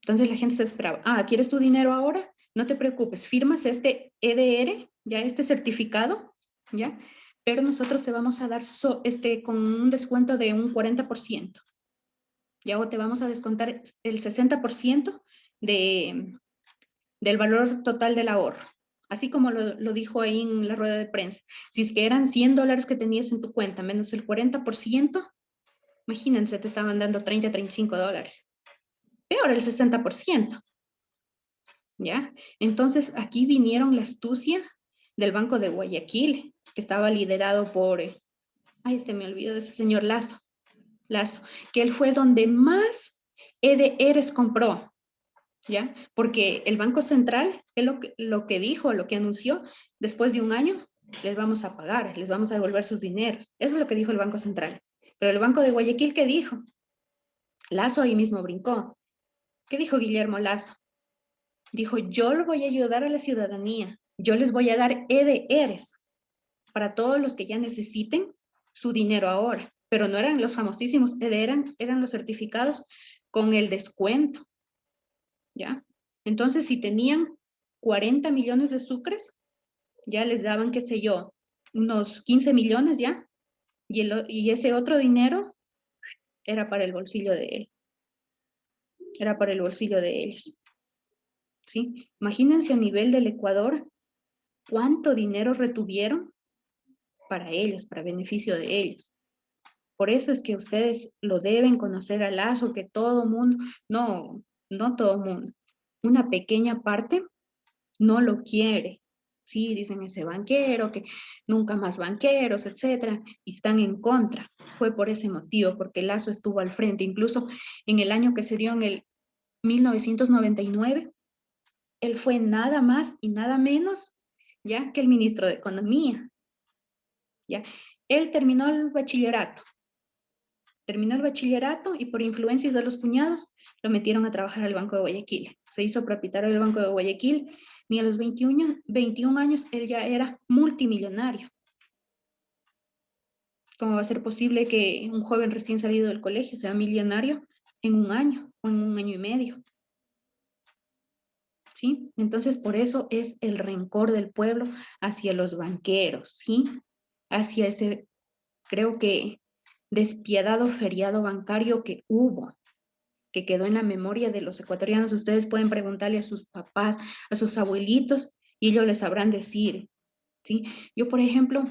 Entonces la gente se esperaba, ¿quieres tu dinero ahora? No te preocupes, firmas este EDR, ya este certificado, ¿ya? Pero nosotros te vamos a dar con un descuento de un 40%, ¿ya? O te vamos a descontar el 60% del valor total del ahorro. Así como lo dijo ahí en la rueda de prensa. Si es que eran $100 que tenías en tu cuenta, menos el 40%, imagínense, te estaban dando $30, $35. Peor el 60%. ¿Ya? Entonces, aquí vinieron la astucia del Banco de Guayaquil, que estaba liderado por, me olvido de ese señor Lazo, que él fue donde más EDRs compró, ¿ya? Porque el Banco Central, él lo que dijo, lo que anunció, después de un año les vamos a pagar, les vamos a devolver sus dineros. Eso es lo que dijo el Banco Central. Pero el Banco de Guayaquil, ¿qué dijo? Lazo ahí mismo brincó. ¿Qué dijo Guillermo Lazo? Dijo, yo lo voy a ayudar a la ciudadanía. Yo les voy a dar EDRs para todos los que ya necesiten su dinero ahora. Pero no eran los famosísimos EDR, eran los certificados con el descuento. ¿Ya? Entonces, si tenían 40 millones de sucres, ya les daban, qué sé yo, unos 15 millones ya, y ese otro dinero era para el bolsillo de él. Era para el bolsillo de ellos. ¿Sí? Imagínense a nivel del Ecuador, cuánto dinero retuvieron para ellos, para beneficio de ellos. Por eso es que ustedes lo deben conocer a Lazo, que todo mundo, no todo mundo, una pequeña parte no lo quiere. Sí, dicen ese banquero, que nunca más banqueros, etcétera, y están en contra. Fue por ese motivo, porque Lazo estuvo al frente. Incluso en el año que se dio, en el 1999, él fue nada más y nada menos, ya, que el ministro de Economía. Ya, él terminó el bachillerato. Y por influencias de los cuñados lo metieron a trabajar al Banco de Guayaquil. Se hizo propietario del Banco de Guayaquil. Ni a los 21 años él ya era multimillonario. ¿Cómo va a ser posible que un joven recién salido del colegio sea millonario en un año o en un año y medio? ¿Sí? Entonces, por eso es el rencor del pueblo hacia los banqueros, ¿sí? Hacia ese, creo que, despiadado feriado bancario que hubo, que quedó en la memoria de los ecuatorianos. Ustedes pueden preguntarle a sus papás, a sus abuelitos, y ellos les sabrán decir, ¿sí? Yo, por ejemplo,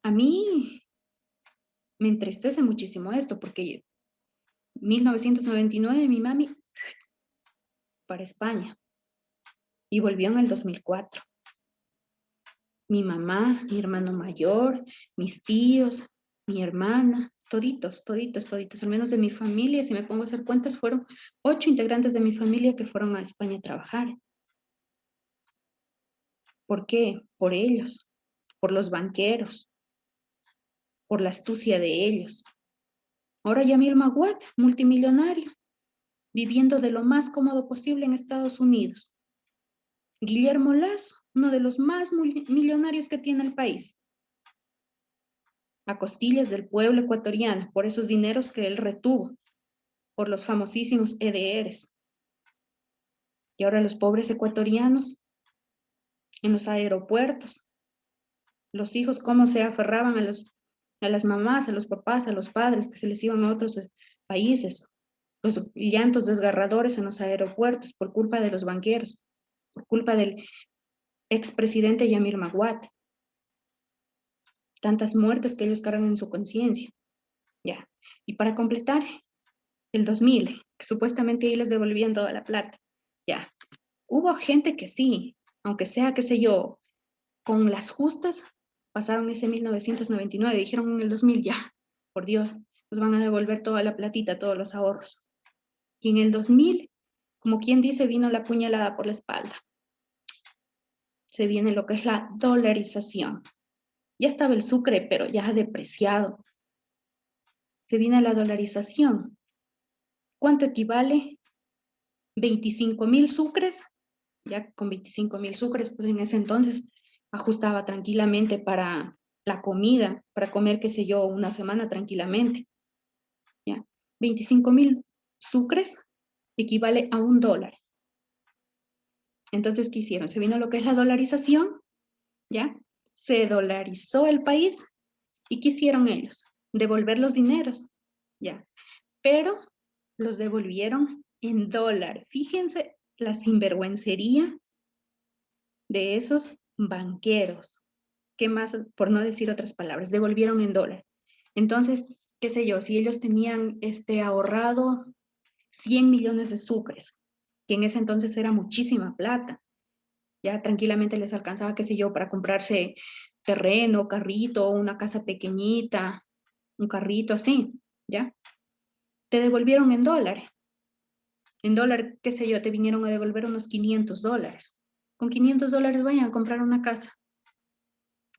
a mí me entristece muchísimo esto, porque 1999 mi mami para España y volvió en el 2004. Mi mamá, mi hermano mayor, mis tíos, mi hermana, toditos, al menos de mi familia, si me pongo a hacer cuentas, fueron 8 integrantes de mi familia que fueron a España a trabajar. ¿Por qué? Por ellos, por los banqueros, por la astucia de ellos. Ahora Yamil Maguad, multimillonario, viviendo de lo más cómodo posible en Estados Unidos. Guillermo Lazo, uno de los más millonarios que tiene el país, a costillas del pueblo ecuatoriano, por esos dineros que él retuvo, por los famosísimos EDRs. Y ahora los pobres ecuatorianos en los aeropuertos, los hijos cómo se aferraban a las mamás, a los papás, a los padres que se les iban a otros países, los llantos desgarradores en los aeropuertos por culpa de los banqueros, por culpa del expresidente Yamil Maguad. Tantas muertes que ellos cargan en su conciencia. Ya. Y para completar, el 2000, que supuestamente ahí les devolvían toda la plata. Ya. Hubo gente que sí, aunque sea, qué sé yo, con las justas, pasaron ese 1999, dijeron en el 2000, ya, por Dios, nos van a devolver toda la platita, todos los ahorros. Y en el 2000, como quien dice, vino la puñalada por la espalda. Se viene lo que es la dolarización. Ya estaba el sucre, pero ya depreciado. Se viene la dolarización. ¿Cuánto equivale? 25,000 sucres. Ya con 25,000 sucres, pues en ese entonces ajustaba tranquilamente para la comida, para comer, qué sé yo, una semana tranquilamente. ¿Ya? 25,000 sucres equivale a $1. Entonces, ¿qué hicieron? Se vino lo que es la dolarización, ¿ya? Se dolarizó el país. ¿Y qué hicieron ellos? Devolver los dineros, ¿ya? Pero los devolvieron en dólar. Fíjense la sinvergüencería de esos banqueros. ¿Qué más? Por no decir otras palabras, devolvieron en dólar. Entonces, qué sé yo, si ellos tenían ahorrado 100 millones de sucres, que en ese entonces era muchísima plata, ya tranquilamente les alcanzaba, qué sé yo, para comprarse terreno, carrito, una casa pequeñita, un carrito así, ¿ya? Te devolvieron en dólares. En dólar, qué sé yo, te vinieron a devolver unos $500. Con $500 vayan a comprar una casa.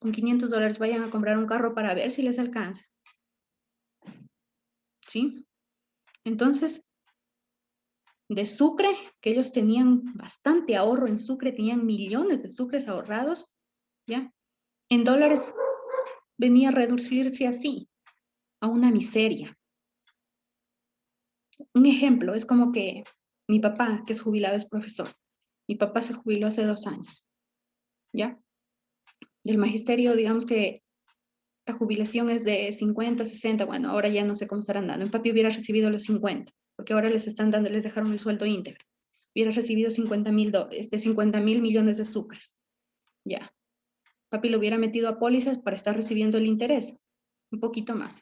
Con $500 vayan a comprar un carro para ver si les alcanza. ¿Sí? Entonces, de Sucre, que ellos tenían bastante ahorro en Sucre, tenían millones de sucres ahorrados, ¿ya? En dólares venía a reducirse así, a una miseria. Un ejemplo, es como que mi papá, que es jubilado, es profesor. Mi papá se jubiló hace 2 años, ¿ya? Del magisterio, digamos que la jubilación es de 50, 60, bueno, ahora ya no sé cómo estarán dando. Mi papi hubiera recibido los 50, porque ahora les están dando, les dejaron el sueldo íntegro. Hubiera recibido 50.000 millones de sucres, ya. Papi lo hubiera metido a pólizas para estar recibiendo el interés, un poquito más.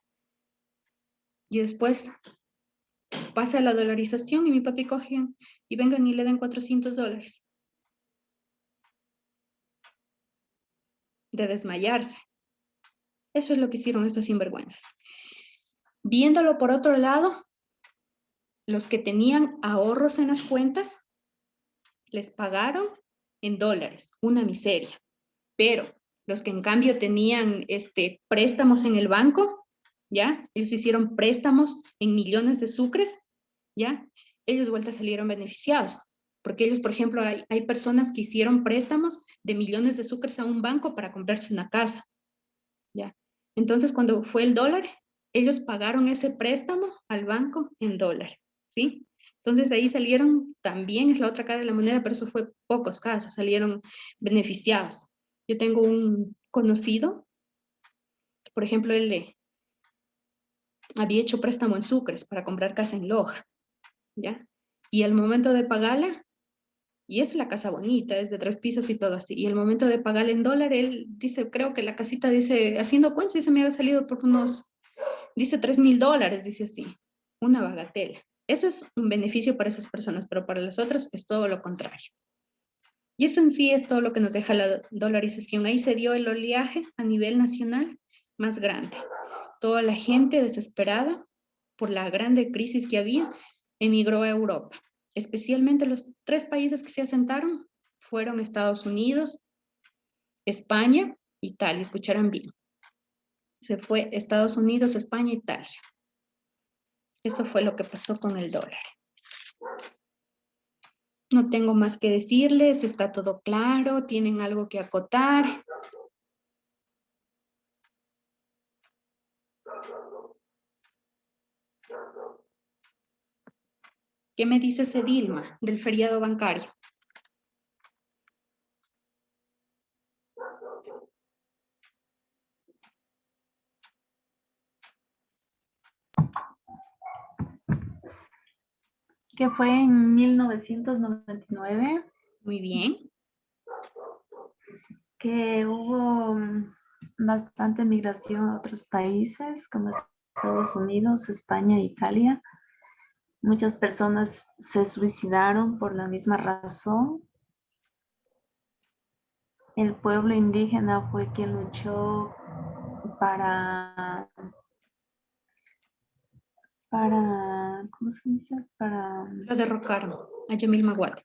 Y después pasa la dolarización y mi papi coge y vengan y le den $400 de desmayarse. Eso es lo que hicieron estos sinvergüenzas. Viéndolo por otro lado, los que tenían ahorros en las cuentas, les pagaron en dólares, una miseria. Pero los que en cambio tenían préstamos en el banco, ¿ya? Ellos hicieron préstamos en millones de sucres, ¿ya? Ellos de vuelta salieron beneficiados. Porque ellos, por ejemplo, hay personas que hicieron préstamos de millones de sucres a un banco para comprarse una casa, ¿ya? Entonces, cuando fue el dólar, ellos pagaron ese préstamo al banco en dólar, ¿sí? Entonces, de ahí salieron, también es la otra cara de la moneda, pero eso fue pocos casos, salieron beneficiados. Yo tengo un conocido, por ejemplo, él había hecho préstamo en sucres para comprar casa en Loja, ¿ya? Y al momento de pagarla, y es la casa bonita, es de 3 pisos y todo así, y al momento de pagarla en dólar, él dice, creo que la casita dice, haciendo cuentas, dice, me había salido por unos, dice $3,000, dice así, una bagatela. Eso es un beneficio para esas personas, pero para las otras es todo lo contrario. Y eso en sí es todo lo que nos deja la dolarización. Ahí se dio el oleaje a nivel nacional más grande. Toda la gente desesperada por la grande crisis que había, emigró a Europa. Especialmente los 3 países que se asentaron fueron Estados Unidos, España, Italia. Escucharán bien. Se fue Estados Unidos, España, Italia. Eso fue lo que pasó con el dólar. No tengo más que decirles, está todo claro, ¿tienen algo que acotar? ¿Qué me dice Sedilma del feriado bancario? Que fue en 1999. Muy bien. Que hubo bastante migración a otros países como Estados Unidos, España e Italia. Muchas personas se suicidaron por la misma razón. El pueblo indígena fue quien luchó para ¿cómo se dice? Lo derrocaron a Yamil Maguad.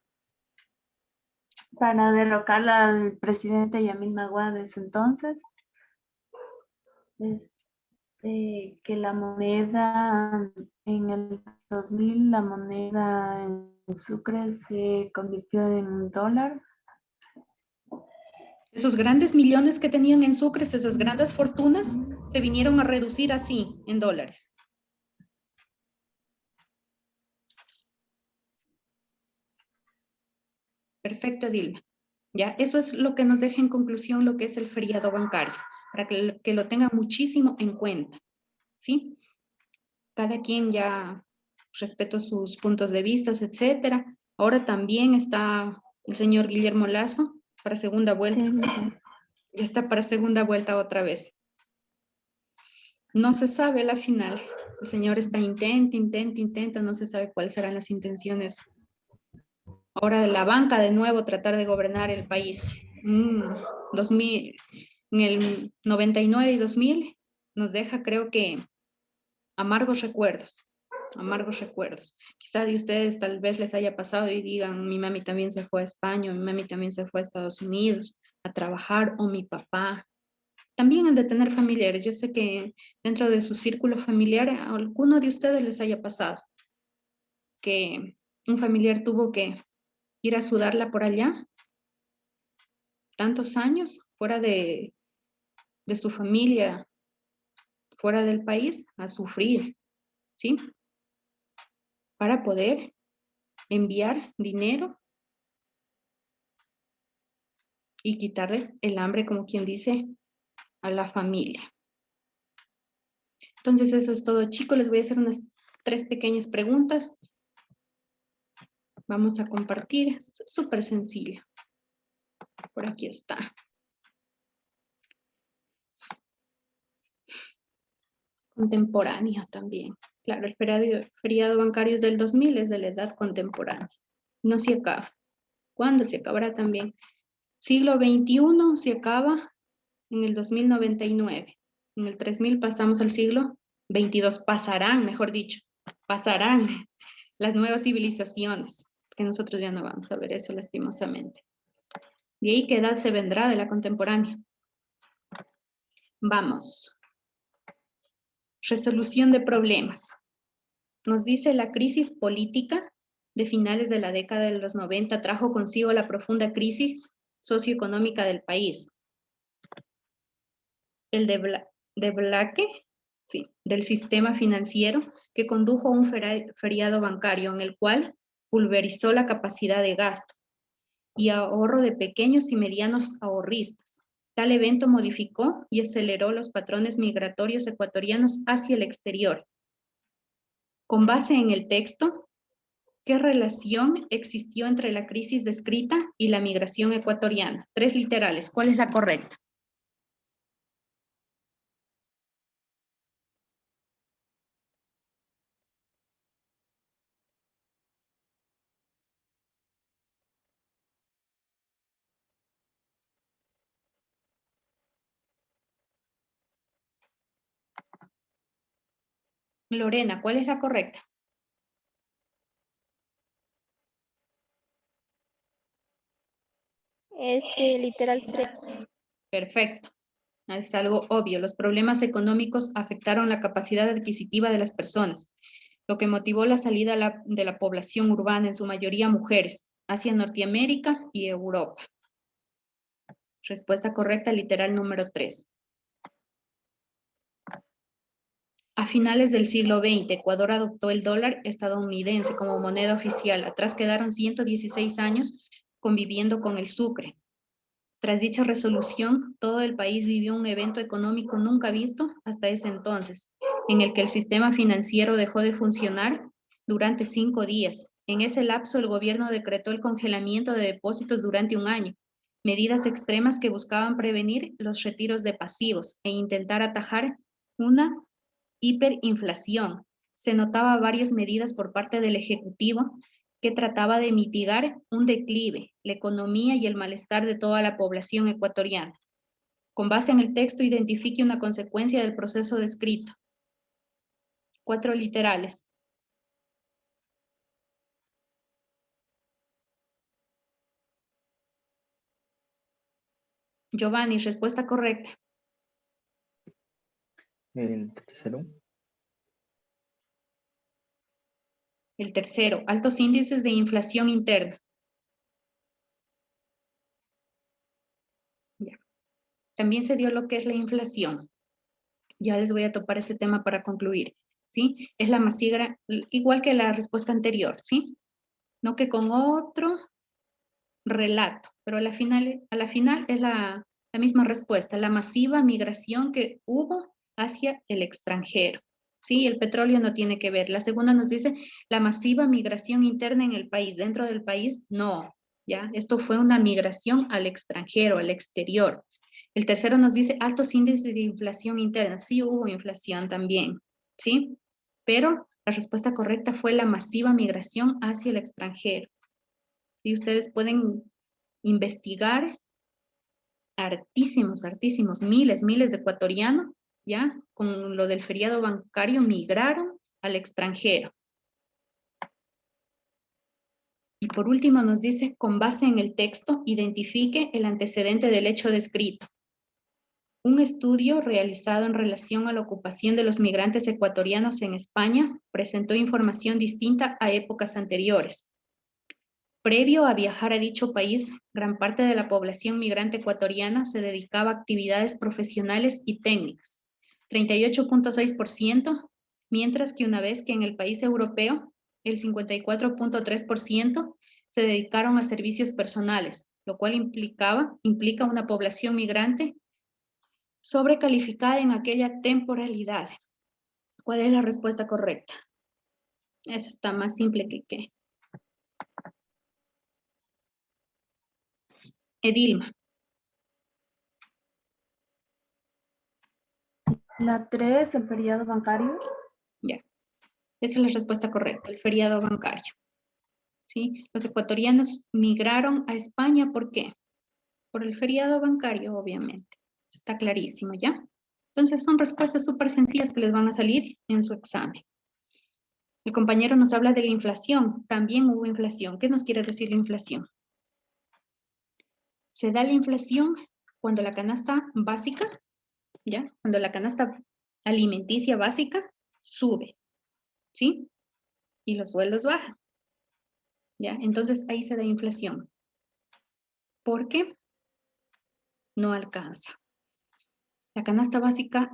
Para derrocar al presidente Yamil Maguad de ese entonces. Que la moneda en el 2000, la moneda en Sucre se convirtió en dólar. Esos grandes millones que tenían en sucres, esas grandes fortunas, se vinieron a reducir así en dólares. Perfecto, Dilma. Ya, eso es lo que nos deja en conclusión lo que es el feriado bancario, para que lo tengan muchísimo en cuenta, ¿sí? Cada quien ya respeto sus puntos de vista, etcétera. Ahora también está el señor Guillermo Lasso para segunda vuelta. Sí. Ya está para segunda vuelta otra vez. No se sabe la final. El señor está intenta, no se sabe cuáles serán las intenciones. Ahora de la banca de nuevo tratar de gobernar el país. 2000, en el 99 y 2000 nos deja, creo que, amargos recuerdos. amargos recuerdos. Quizá de ustedes tal vez les haya pasado y digan, mi mami también se fue a España, o mi mami también se fue a Estados Unidos a trabajar, o mi papá. También han de tener familiares. Yo sé que dentro de su círculo familiar, a alguno de ustedes les haya pasado que un familiar tuvo que ir a sudarla por allá, tantos años, fuera de su familia, fuera del país, a sufrir, ¿sí? Para poder enviar dinero y quitarle el hambre, como quien dice, a la familia. Entonces eso es todo, chicos. Les voy a hacer unas 3 pequeñas preguntas. Vamos a compartir, es súper sencillo. Por aquí está. Contemporáneo también. Claro, el feriado bancario es del 2000, es de la edad contemporánea. No se acaba. ¿Cuándo se acabará también? Siglo XXI se acaba en el 2099. En el 3000 pasamos al siglo XXII. Pasarán, mejor dicho, pasarán las nuevas civilizaciones, que nosotros ya no vamos a ver eso lastimosamente. ¿De ahí qué edad se vendrá de la contemporánea? Vamos. Resolución de problemas. Nos dice la crisis política de finales de la década de los 90 trajo consigo la profunda crisis socioeconómica del país. El deblaque, sí, del sistema financiero que condujo a un feriado bancario en el cual pulverizó la capacidad de gasto y ahorro de pequeños y medianos ahorristas. Tal evento modificó y aceleró los patrones migratorios ecuatorianos hacia el exterior. Con base en el texto, ¿qué relación existió entre la crisis descrita y la migración ecuatoriana? 3 literales, ¿cuál es la correcta? Lorena, ¿cuál es la correcta? Literal 3. Perfecto. Es algo obvio. Los problemas económicos afectaron la capacidad adquisitiva de las personas, lo que motivó la salida de la población urbana, en su mayoría mujeres, hacia Norteamérica y Europa. Respuesta correcta, literal número 3. A finales del siglo XX, Ecuador adoptó el dólar estadounidense como moneda oficial. Atrás quedaron 116 años conviviendo con el sucre. Tras dicha resolución, todo el país vivió un evento económico nunca visto hasta ese entonces, en el que el sistema financiero dejó de funcionar durante 5 días. En ese lapso, el gobierno decretó el congelamiento de depósitos durante 1 año, medidas extremas que buscaban prevenir los retiros de pasivos e intentar atajar una hiperinflación. Se notaba varias medidas por parte del Ejecutivo que trataba de mitigar un declive, la economía y el malestar de toda la población ecuatoriana. Con base en el texto, identifique una consecuencia del proceso descrito. 4 literales. Giovanni, respuesta correcta. El tercero. El tercero, altos índices de inflación interna. Ya. También se dio lo que es la inflación. Ya les voy a topar ese tema para concluir, ¿sí? Es la masiva, igual que la respuesta anterior, ¿sí? No que con otro relato, pero a la final es la misma respuesta, la masiva migración que hubo hacia el extranjero. Sí, el petróleo no tiene que ver. La segunda nos dice la masiva migración interna en el país. Dentro del país, no. ¿Ya? Esto fue una migración al extranjero, al exterior. El tercero nos dice altos índices de inflación interna. Sí, hubo inflación también. ¿Sí? Pero la respuesta correcta fue la masiva migración hacia el extranjero. Y ustedes pueden investigar hartísimos, miles de ecuatorianos, ¿ya? Con lo del feriado bancario migraron al extranjero, Y por último nos dice, con base en el texto, identifique el antecedente del hecho descrito. Un estudio realizado en relación a la ocupación de los migrantes ecuatorianos en España presentó información distinta a épocas anteriores. Previo a viajar a dicho país, gran parte de la población migrante ecuatoriana se dedicaba a actividades profesionales y técnicas, 38.6%, mientras que una vez que en el país europeo, el 54.3% se dedicaron a servicios personales, lo cual implica una población migrante sobrecalificada en aquella temporalidad. ¿Cuál es la respuesta correcta? Eso está más simple que qué. Edilma. La 3, el feriado bancario. Ya, esa es la respuesta correcta, el feriado bancario. ¿Sí? Los ecuatorianos migraron a España, ¿por qué? Por el feriado bancario, obviamente. Está clarísimo, ¿ya? Entonces son respuestas súper sencillas que les van a salir en su examen. El compañero nos habla de la inflación. También hubo inflación. ¿Qué nos quiere decir la inflación? Se da la inflación cuando la canasta básica, ¿ya? Cuando la canasta alimenticia básica sube, ¿sí? Y los sueldos bajan, ¿ya? Entonces ahí se da inflación. ¿Por qué? No alcanza. La canasta básica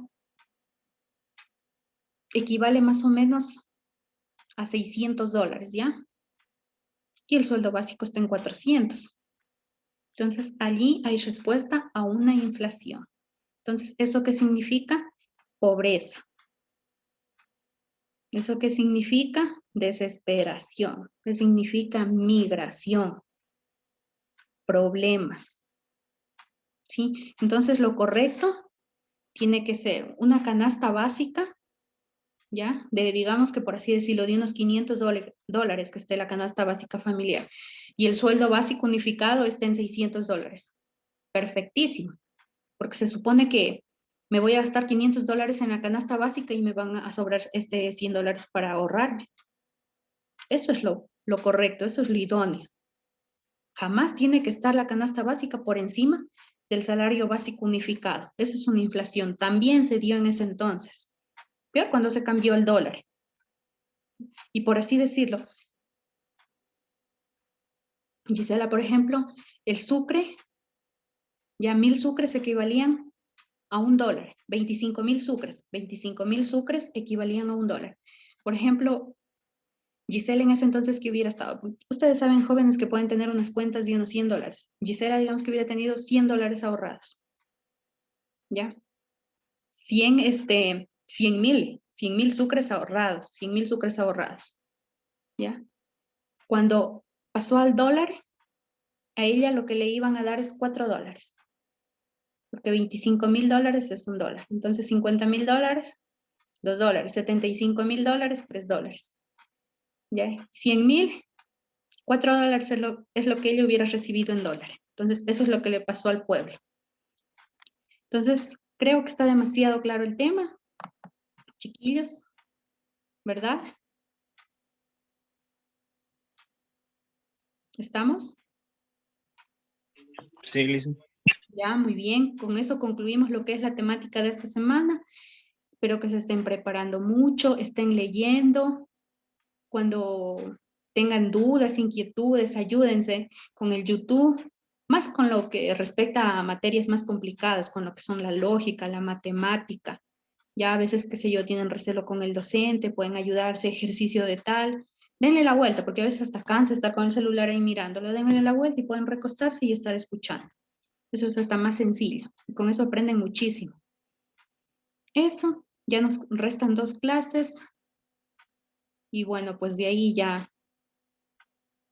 equivale más o menos a $600, ¿ya? Y el sueldo básico está en 400. Entonces, allí hay respuesta a una inflación. Entonces, ¿eso qué significa? Pobreza. ¿Eso qué significa? Desesperación. ¿Qué significa? Migración. Problemas. ¿Sí? Entonces, lo correcto tiene que ser una canasta básica, ¿ya? Digamos que por así decirlo, de unos $500 que esté la canasta básica familiar. Y el sueldo básico unificado está en $600. Perfectísimo. Porque se supone que me voy a gastar $500 en la canasta básica y me van a sobrar $100 para ahorrarme. Eso es lo correcto, eso es lo idóneo. Jamás tiene que estar la canasta básica por encima del salario básico unificado. Eso es una inflación. También se dio en ese entonces. Peor cuando se cambió el dólar. Y por así decirlo, Gisela, por ejemplo, el sucre, ya 1000 sucres equivalían a $1. 25,000 sucres. 25,000 sucres equivalían a $1. Por ejemplo, Gisela en ese entonces que hubiera estado, ustedes saben, jóvenes que pueden tener unas cuentas de unos $100. Gisela, digamos que hubiera tenido $100 ahorrados. ¿Ya? 100,000 sucres ahorrados, 100,000 sucres ahorrados. ¿Ya? Cuando pasó al dólar, a ella lo que le iban a dar es $4. Porque $25,000 es $1. Entonces, $50,000, $2. $75,000, $3. ¿Ya? 100,000, $4 es lo que ella hubiera recibido en dólares. Entonces, eso es lo que le pasó al pueblo. Entonces, creo que está demasiado claro el tema, chiquillos, ¿verdad? ¿Estamos? Sí, Lisa. Ya, muy bien. Con eso concluimos lo que es la temática de esta semana. Espero que se estén preparando mucho, estén leyendo. Cuando tengan dudas, inquietudes, ayúdense con el YouTube, más con lo que respecta a materias más complicadas, con lo que son la lógica, la matemática. Ya a veces, qué sé yo, tienen recelo con el docente, pueden ayudarse, ejercicio de tal. Denle la vuelta, porque a veces hasta cansa estar con el celular ahí mirándolo. Denle la vuelta y pueden recostarse y estar escuchando. Eso es hasta más sencillo. Y con eso aprenden muchísimo. Eso, ya nos restan 2 clases. Y bueno, pues de ahí ya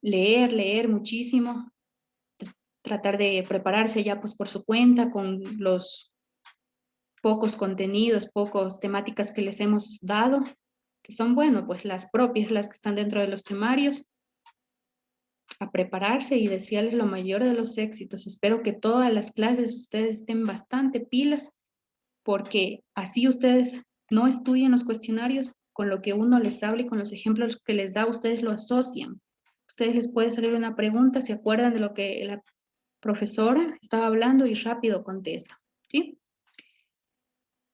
leer muchísimo. Tratar de prepararse ya pues por su cuenta con los pocos contenidos, pocos temáticas que les hemos dado, que son, bueno, pues las propias, las que están dentro de los temarios. A prepararse y desearles lo mayor de los éxitos. Espero que todas las clases ustedes estén bastante pilas, porque así ustedes no estudian los cuestionarios, con lo que uno les habla y con los ejemplos que les da, ustedes lo asocian. ustedes les puede salir una pregunta, se acuerdan de lo que la profesora estaba hablando y rápido contestan, ¿sí?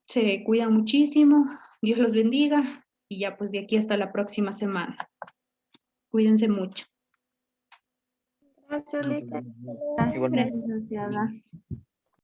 Se cuidan muchísimo, Dios los bendiga y ya pues de aquí hasta la próxima semana. Cuídense mucho. Gracias, Lisa. Igualmente. Gracias, licenciada.